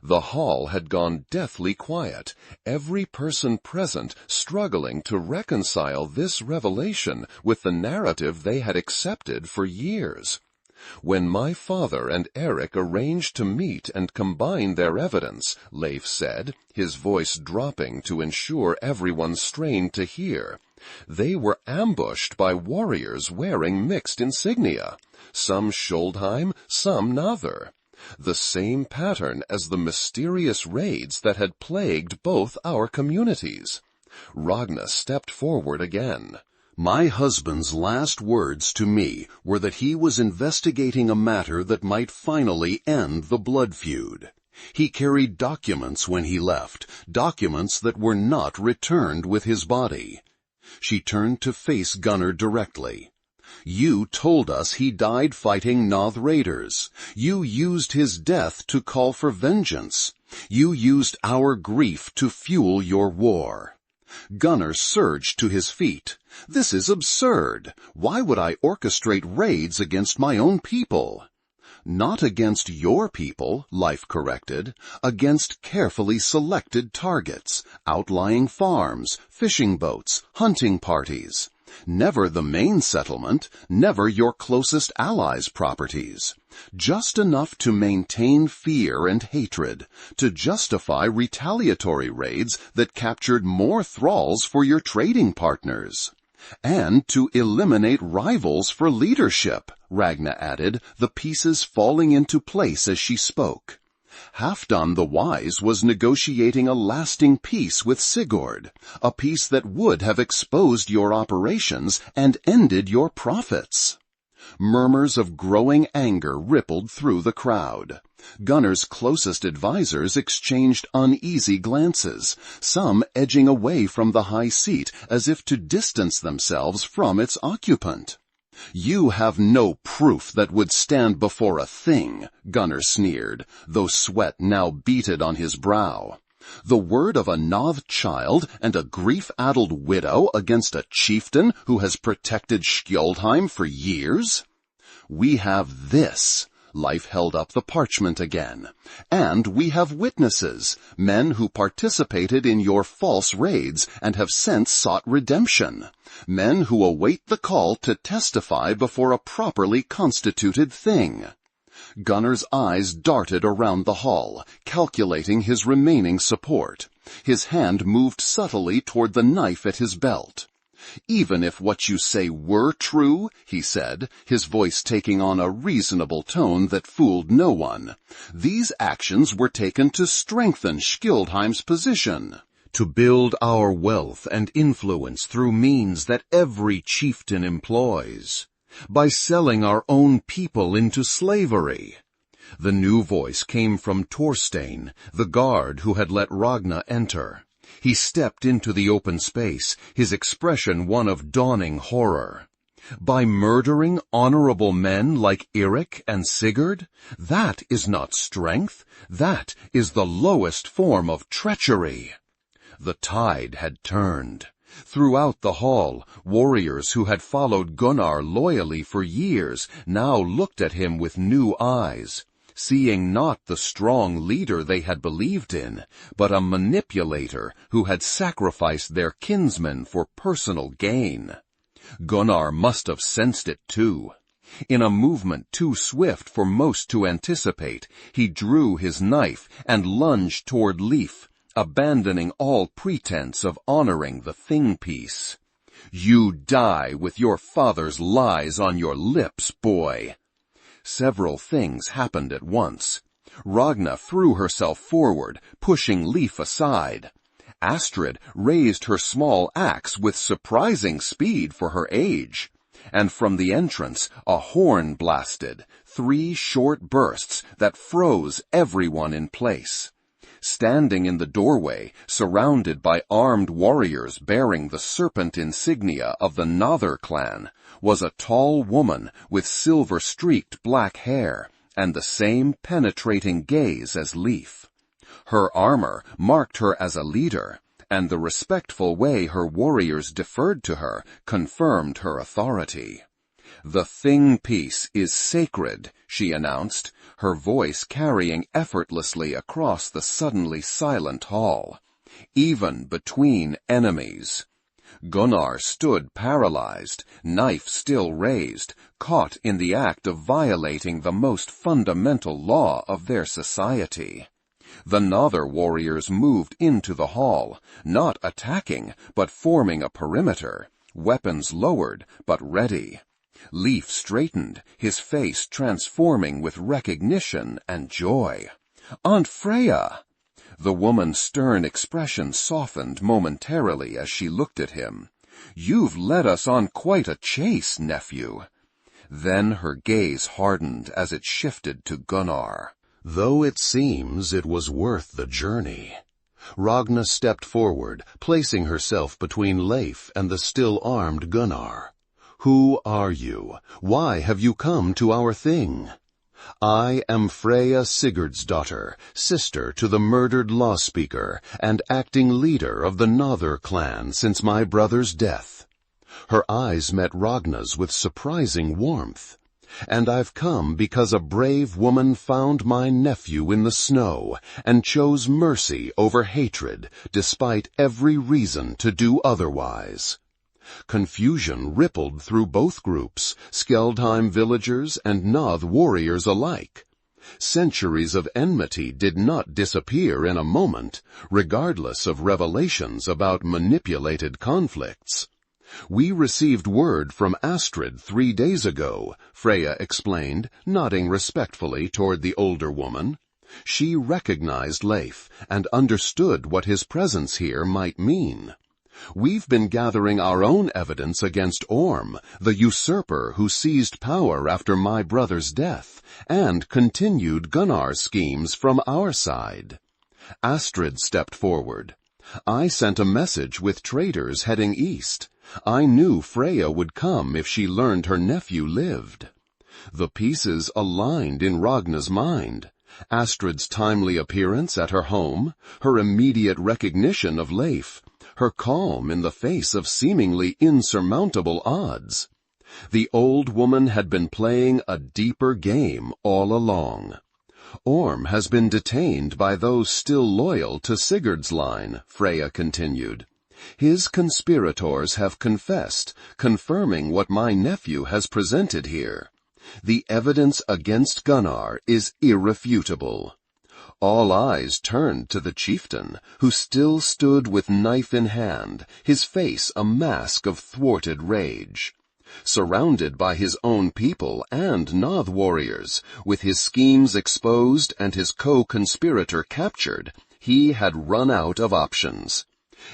The hall had gone deathly quiet, every person present struggling to reconcile this revelation with the narrative they had accepted for years. "When my father and Erik arranged to meet and combine their evidence," Leif said, his voice dropping to ensure everyone strained to hear, "they were ambushed by warriors wearing mixed insignia, some Skjoldheim, some Nather. The same pattern as the mysterious raids that had plagued both our communities." Ragna stepped forward again. "My husband's last words to me were that he was investigating a matter that might finally end the blood feud. He carried documents when he left, documents that were not returned with his body." She turned to face Gunnar directly. "You told us he died fighting Noth raiders. You used his death to call for vengeance. You used our grief to fuel your war." Gunnar surged to his feet. "This is absurd. Why would I orchestrate raids against my own people?" "Not against your people," Leif corrected, "against carefully selected targets, outlying farms, fishing boats, hunting parties. Never the main settlement, never your closest allies' properties. Just enough to maintain fear and hatred, to justify retaliatory raids that captured more thralls for your trading partners. And to eliminate rivals for leadership, Ragna added, the pieces falling into place as she spoke. Halfdan the Wise was negotiating a lasting peace with Sigurd, a peace that would have exposed your operations and ended your profits. Murmurs of growing anger rippled through the crowd. Gunnar's closest advisers exchanged uneasy glances, some edging away from the high seat as if to distance themselves from its occupant. "You have no proof that would stand before a thing," Gunnar sneered, though sweat now beaded on his brow. "The word of a Noth child and a grief-addled widow against a chieftain who has protected Skjoldheim for years? We have this." Leif held up the parchment again. "And we have witnesses, men who participated in your false raids and have since sought redemption, men who await the call to testify before a properly constituted thing." Gunnar's eyes darted around the hall, calculating his remaining support. His hand moved subtly toward the knife at his belt. "Even if what you say were true," he said, his voice taking on a reasonable tone that fooled no one, "these actions were taken to strengthen Skjoldheim's position, to build our wealth and influence through means that every chieftain employs, by selling our own people into slavery." The new voice came from Thorstein, the guard who had let Ragna enter. He stepped into the open space, his expression one of dawning horror. "By murdering honorable men like Eirik and Sigurd? That is not strength. That is the lowest form of treachery." The tide had turned. Throughout the hall, warriors who had followed Gunnar loyally for years now looked at him with new eyes, seeing not the strong leader they had believed in, but a manipulator who had sacrificed their kinsmen for personal gain. Gunnar must have sensed it too. In a movement too swift for most to anticipate, he drew his knife and lunged toward Leif, abandoning all pretense of honoring the thing-piece. "You die with your father's lies on your lips, boy." Several things happened at once. Ragna threw herself forward, pushing Leif aside. Astrid raised her small axe with surprising speed for her age. And from the entrance, a horn blasted, 3 short bursts that froze everyone in place. Standing in the doorway, surrounded by armed warriors bearing the serpent insignia of the Nother clan, was a tall woman with silver-streaked black hair and the same penetrating gaze as Leif. Her armor marked her as a leader, and the respectful way her warriors deferred to her confirmed her authority. "The thing-piece is sacred," she announced, her voice carrying effortlessly across the suddenly silent hall. "Even between enemies." Gunnar stood paralyzed, knife still raised, caught in the act of violating the most fundamental law of their society. The Nother warriors moved into the hall, not attacking, but forming a perimeter, weapons lowered, but ready. Leif straightened, his face transforming with recognition and joy. "Aunt Freya!" The woman's stern expression softened momentarily as she looked at him. "You've led us on quite a chase, nephew." Then her gaze hardened as it shifted to Gunnar. "Though it seems it was worth the journey." Ragna stepped forward, placing herself between Leif and the still-armed Gunnar. "Who are you? Why have you come to our thing?" "I am Freya Sigurd's daughter, sister to the murdered law-speaker, and acting leader of the Nother clan since my brother's death." Her eyes met Ragna's with surprising warmth. "And I've come because a brave woman found my nephew in the snow and chose mercy over hatred, despite every reason to do otherwise." Confusion rippled through both groups, Skeldheim villagers and Noth warriors alike. Centuries of enmity did not disappear in a moment, regardless of revelations about manipulated conflicts. "We received word from Astrid 3 days ago," Freya explained, nodding respectfully toward the older woman. She recognized Leif and understood what his presence here might mean. "We've been gathering our own evidence against Orm, the usurper who seized power after my brother's death, and continued Gunnar's schemes from our side." Astrid stepped forward. "I sent a message with traders heading east. I knew Freya would come if she learned her nephew lived." The pieces aligned in Ragna's mind. Astrid's timely appearance at her home, her immediate recognition of Leif, her calm in the face of seemingly insurmountable odds. The old woman had been playing a deeper game all along. "Orm has been detained by those still loyal to Sigurd's line," Freya continued. "His conspirators have confessed, confirming what my nephew has presented here. The evidence against Gunnar is irrefutable." All eyes turned to the chieftain, who still stood with knife in hand, his face a mask of thwarted rage. Surrounded by his own people and Noth warriors, with his schemes exposed and his co-conspirator captured, he had run out of options.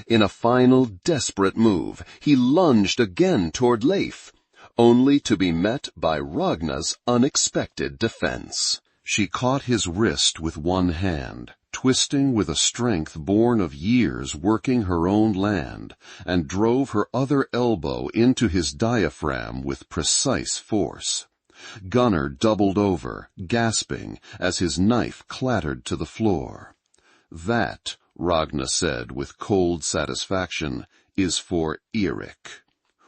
In a final desperate move, he lunged again toward Leif, only to be met by Ragna's unexpected defense. She caught his wrist with one hand, twisting with a strength born of years working her own land, and drove her other elbow into his diaphragm with precise force. Gunnar doubled over, gasping, as his knife clattered to the floor. "That," Ragna said with cold satisfaction, "is for Eirik."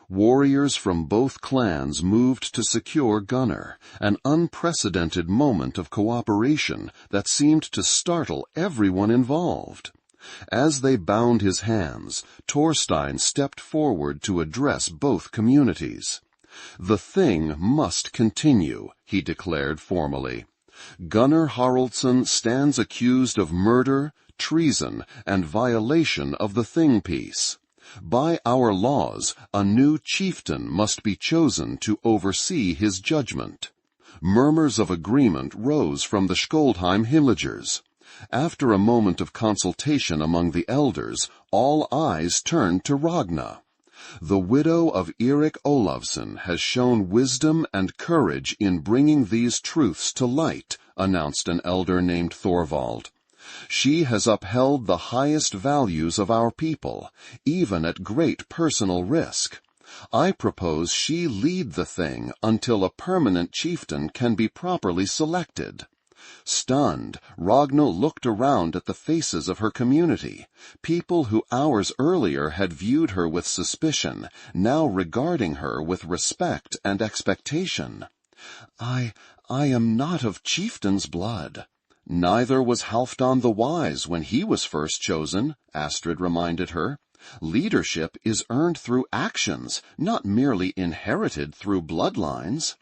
Warriors from both clans moved to secure Gunnar, an unprecedented moment of cooperation that seemed to startle everyone involved. As they bound his hands, Thorstein stepped forward to address both communities. "The thing must continue," he declared formally. "Gunnar Haraldsson stands accused of murder, treason, and violation of the Thing Peace. By our laws, a new chieftain must be chosen to oversee his judgment." Murmurs of agreement rose from the Skeldheim villagers. After a moment of consultation among the elders, all eyes turned to Ragna. "The widow of Eirik Olafsson has shown wisdom and courage in bringing these truths to light," announced an elder named Thorvald. "She has upheld the highest values of our people, even at great personal risk. I propose she lead the thing until a permanent chieftain can be properly selected." Stunned, Ragna looked around at the faces of her community, people who hours earlier had viewed her with suspicion, now regarding her with respect and expectation. I am not of chieftain's blood." "Neither was Halfdan the Wise when he was first chosen," Astrid reminded her. "Leadership is earned through actions, not merely inherited through bloodlines."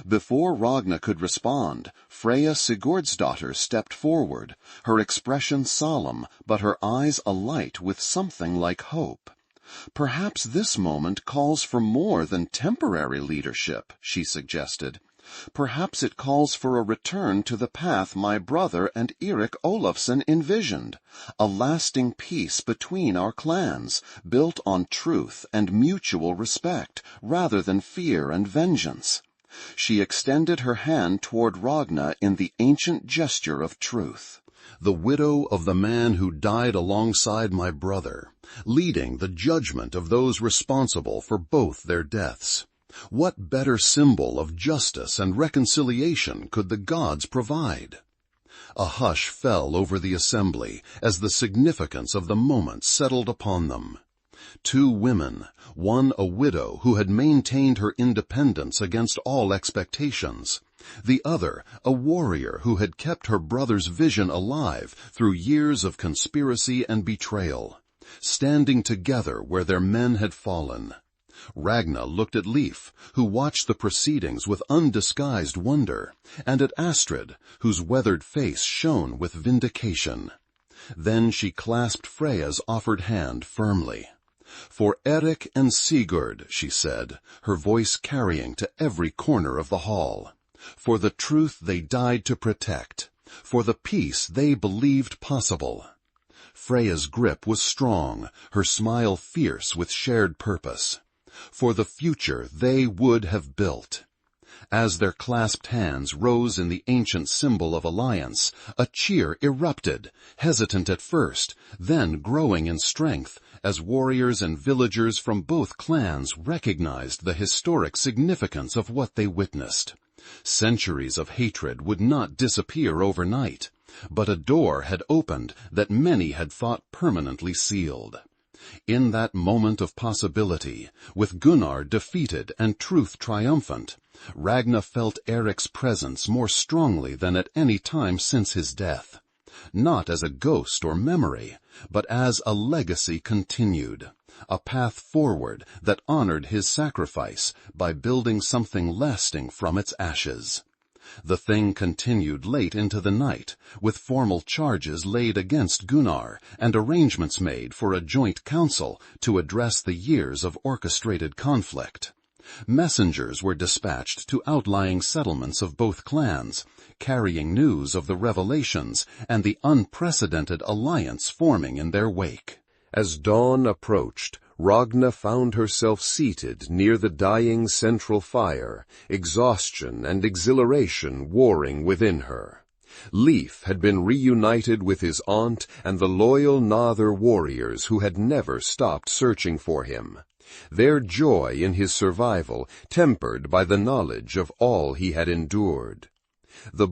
Before Ragna could respond, Freya Sigurdsdottir stepped forward, her expression solemn, but her eyes alight with something like hope. "Perhaps this moment calls for more than temporary leadership," she suggested. "Perhaps it calls for a return to the path my brother and Eirik Olafsson envisioned, a lasting peace between our clans, built on truth and mutual respect, rather than fear and vengeance." She extended her hand toward Ragna in the ancient gesture of truth. "The widow of the man who died alongside my brother, leading the judgment of those responsible for both their deaths. What better symbol of justice and reconciliation could the gods provide?" A hush fell over the assembly as the significance of the moment settled upon them. Two women, one a widow who had maintained her independence against all expectations, the other a warrior who had kept her brother's vision alive through years of conspiracy and betrayal, standing together where their men had fallen. Ragna looked at Leif, who watched the proceedings with undisguised wonder, and at Astrid, whose weathered face shone with vindication. Then she clasped Freya's offered hand firmly. "For Eric and Sigurd," she said, her voice carrying to every corner of the hall. "For the truth they died to protect. For the peace they believed possible." Freya's grip was strong, her smile fierce with shared purpose. For the future they would have built. As their clasped hands rose in the ancient symbol of alliance, a cheer erupted, hesitant at first, then growing in strength, as warriors and villagers from both clans recognized the historic significance of what they witnessed. Centuries of hatred would not disappear overnight, but a door had opened that many had thought permanently sealed. In that moment of possibility, with Gunnar defeated and truth triumphant, Ragna felt Eric's presence more strongly than at any time since his death. Not as a ghost or memory, but as a legacy continued, a path forward that honored his sacrifice by building something lasting from its ashes. The thing continued late into the night, with formal charges laid against Gunnar and arrangements made for a joint council to address the years of orchestrated conflict. Messengers were dispatched to outlying settlements of both clans, carrying news of the revelations and the unprecedented alliance forming in their wake. As dawn approached, Ragna found herself seated near the dying central fire, exhaustion and exhilaration warring within her. Leif had been reunited with his aunt and the loyal Nather warriors who had never stopped searching for him. Their joy in his survival tempered by the knowledge of all he had endured. The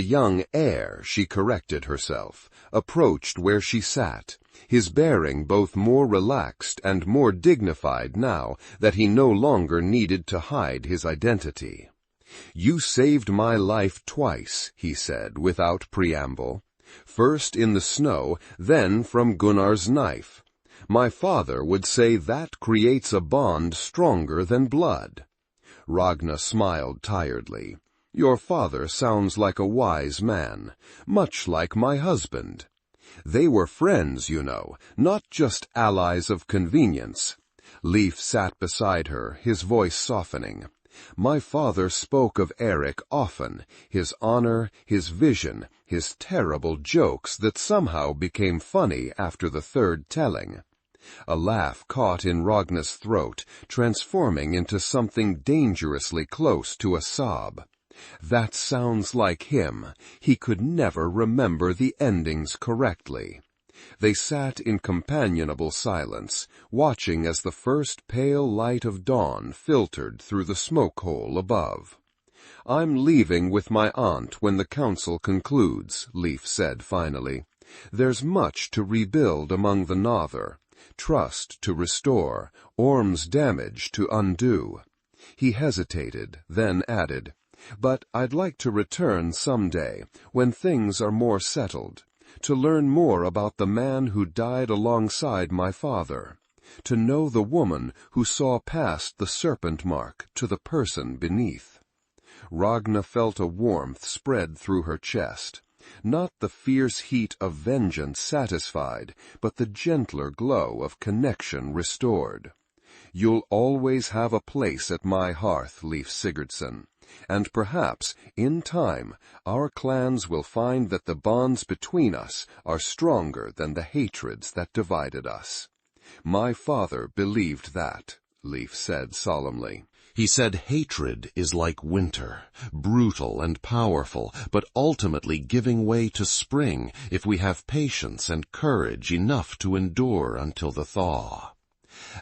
young heir, she corrected herself, approached where she sat, his bearing both more relaxed and more dignified now that he no longer needed to hide his identity. "You saved my life twice," he said without preamble. "First in the snow, then from Gunnar's knife. My father would say that creates a bond stronger than blood." Ragna smiled tiredly. "Your father sounds like a wise man, much like my husband. They were friends, you know, not just allies of convenience." Leif sat beside her, his voice softening. "My father spoke of Eric often, his honor, his vision, his terrible jokes that somehow became funny after the third telling." A laugh caught in Ragna's throat, transforming into something dangerously close to a sob. "That sounds like him. He could never remember the endings correctly." They sat in companionable silence, watching as the first pale light of dawn filtered through the smoke hole above. "I'm leaving with my aunt when the council concludes," Leif said finally. "There's much to rebuild among the Nather, trust to restore, Orm's damage to undo." He hesitated, then added, "But I'd like to return someday, when things are more settled, to learn more about the man who died alongside my father, to know the woman who saw past the serpent mark to the person beneath." Ragna felt a warmth spread through her chest. Not the fierce heat of vengeance satisfied, but the gentler glow of connection restored. "You'll always have a place at my hearth, Leif Sigurdsson. And perhaps, in time, our clans will find that the bonds between us are stronger than the hatreds that divided us." "My father believed that," Leif said solemnly. He said hatred is like winter, brutal and powerful, but ultimately giving way to spring if we have patience and courage enough to endure until the thaw.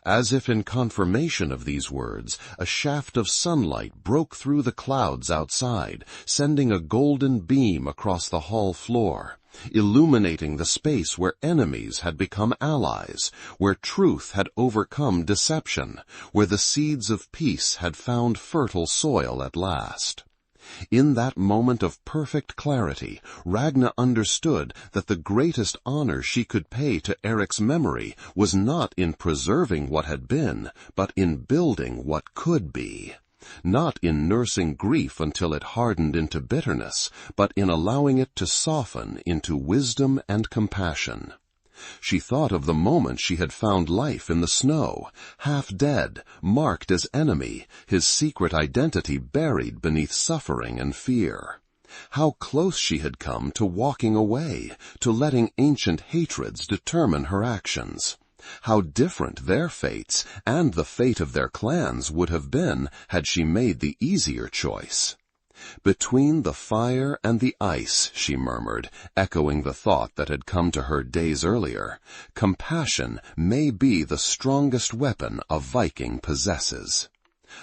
As if in confirmation of these words, a shaft of sunlight broke through the clouds outside, sending a golden beam across the hall floor, illuminating the space where enemies had become allies, where truth had overcome deception, where the seeds of peace had found fertile soil at last. In that moment of perfect clarity, Ragna understood that the greatest honor she could pay to Eric's memory was not in preserving what had been, but in building what could be. Not in nursing grief until it hardened into bitterness, but in allowing it to soften into wisdom and compassion. She thought of the moment she had found Leif in the snow, half dead, marked as enemy, his secret identity buried beneath suffering and fear. How close she had come to walking away, to letting ancient hatreds determine her actions. How different their fates and the fate of their clans would have been had she made the easier choice. "Between the fire and the ice," she murmured, echoing the thought that had come to her days earlier, "compassion may be the strongest weapon a Viking possesses."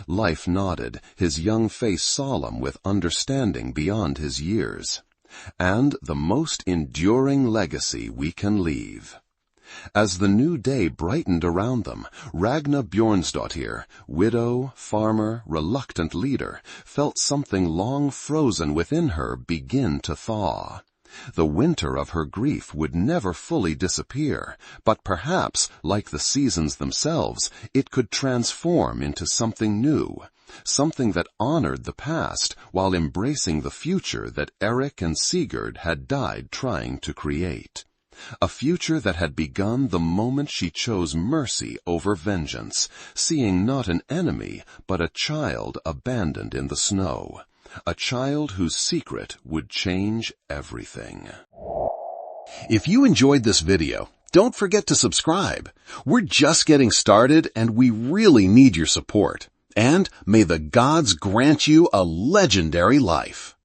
Leif nodded, his young face solemn with understanding beyond his years. "And the most enduring legacy we can leave." As the new day brightened around them, Ragna Bjornsdottir, widow, farmer, reluctant leader, felt something long frozen within her begin to thaw. The winter of her grief would never fully disappear, but perhaps, like the seasons themselves, it could transform into something new, something that honored the past while embracing the future that Eric and Sigurd had died trying to create. A future that had begun the moment she chose mercy over vengeance, seeing not an enemy, but a child abandoned in the snow. A child whose secret would change everything. If you enjoyed this video, don't forget to subscribe. We're just getting started and we really need your support. And may the gods grant you a legendary life.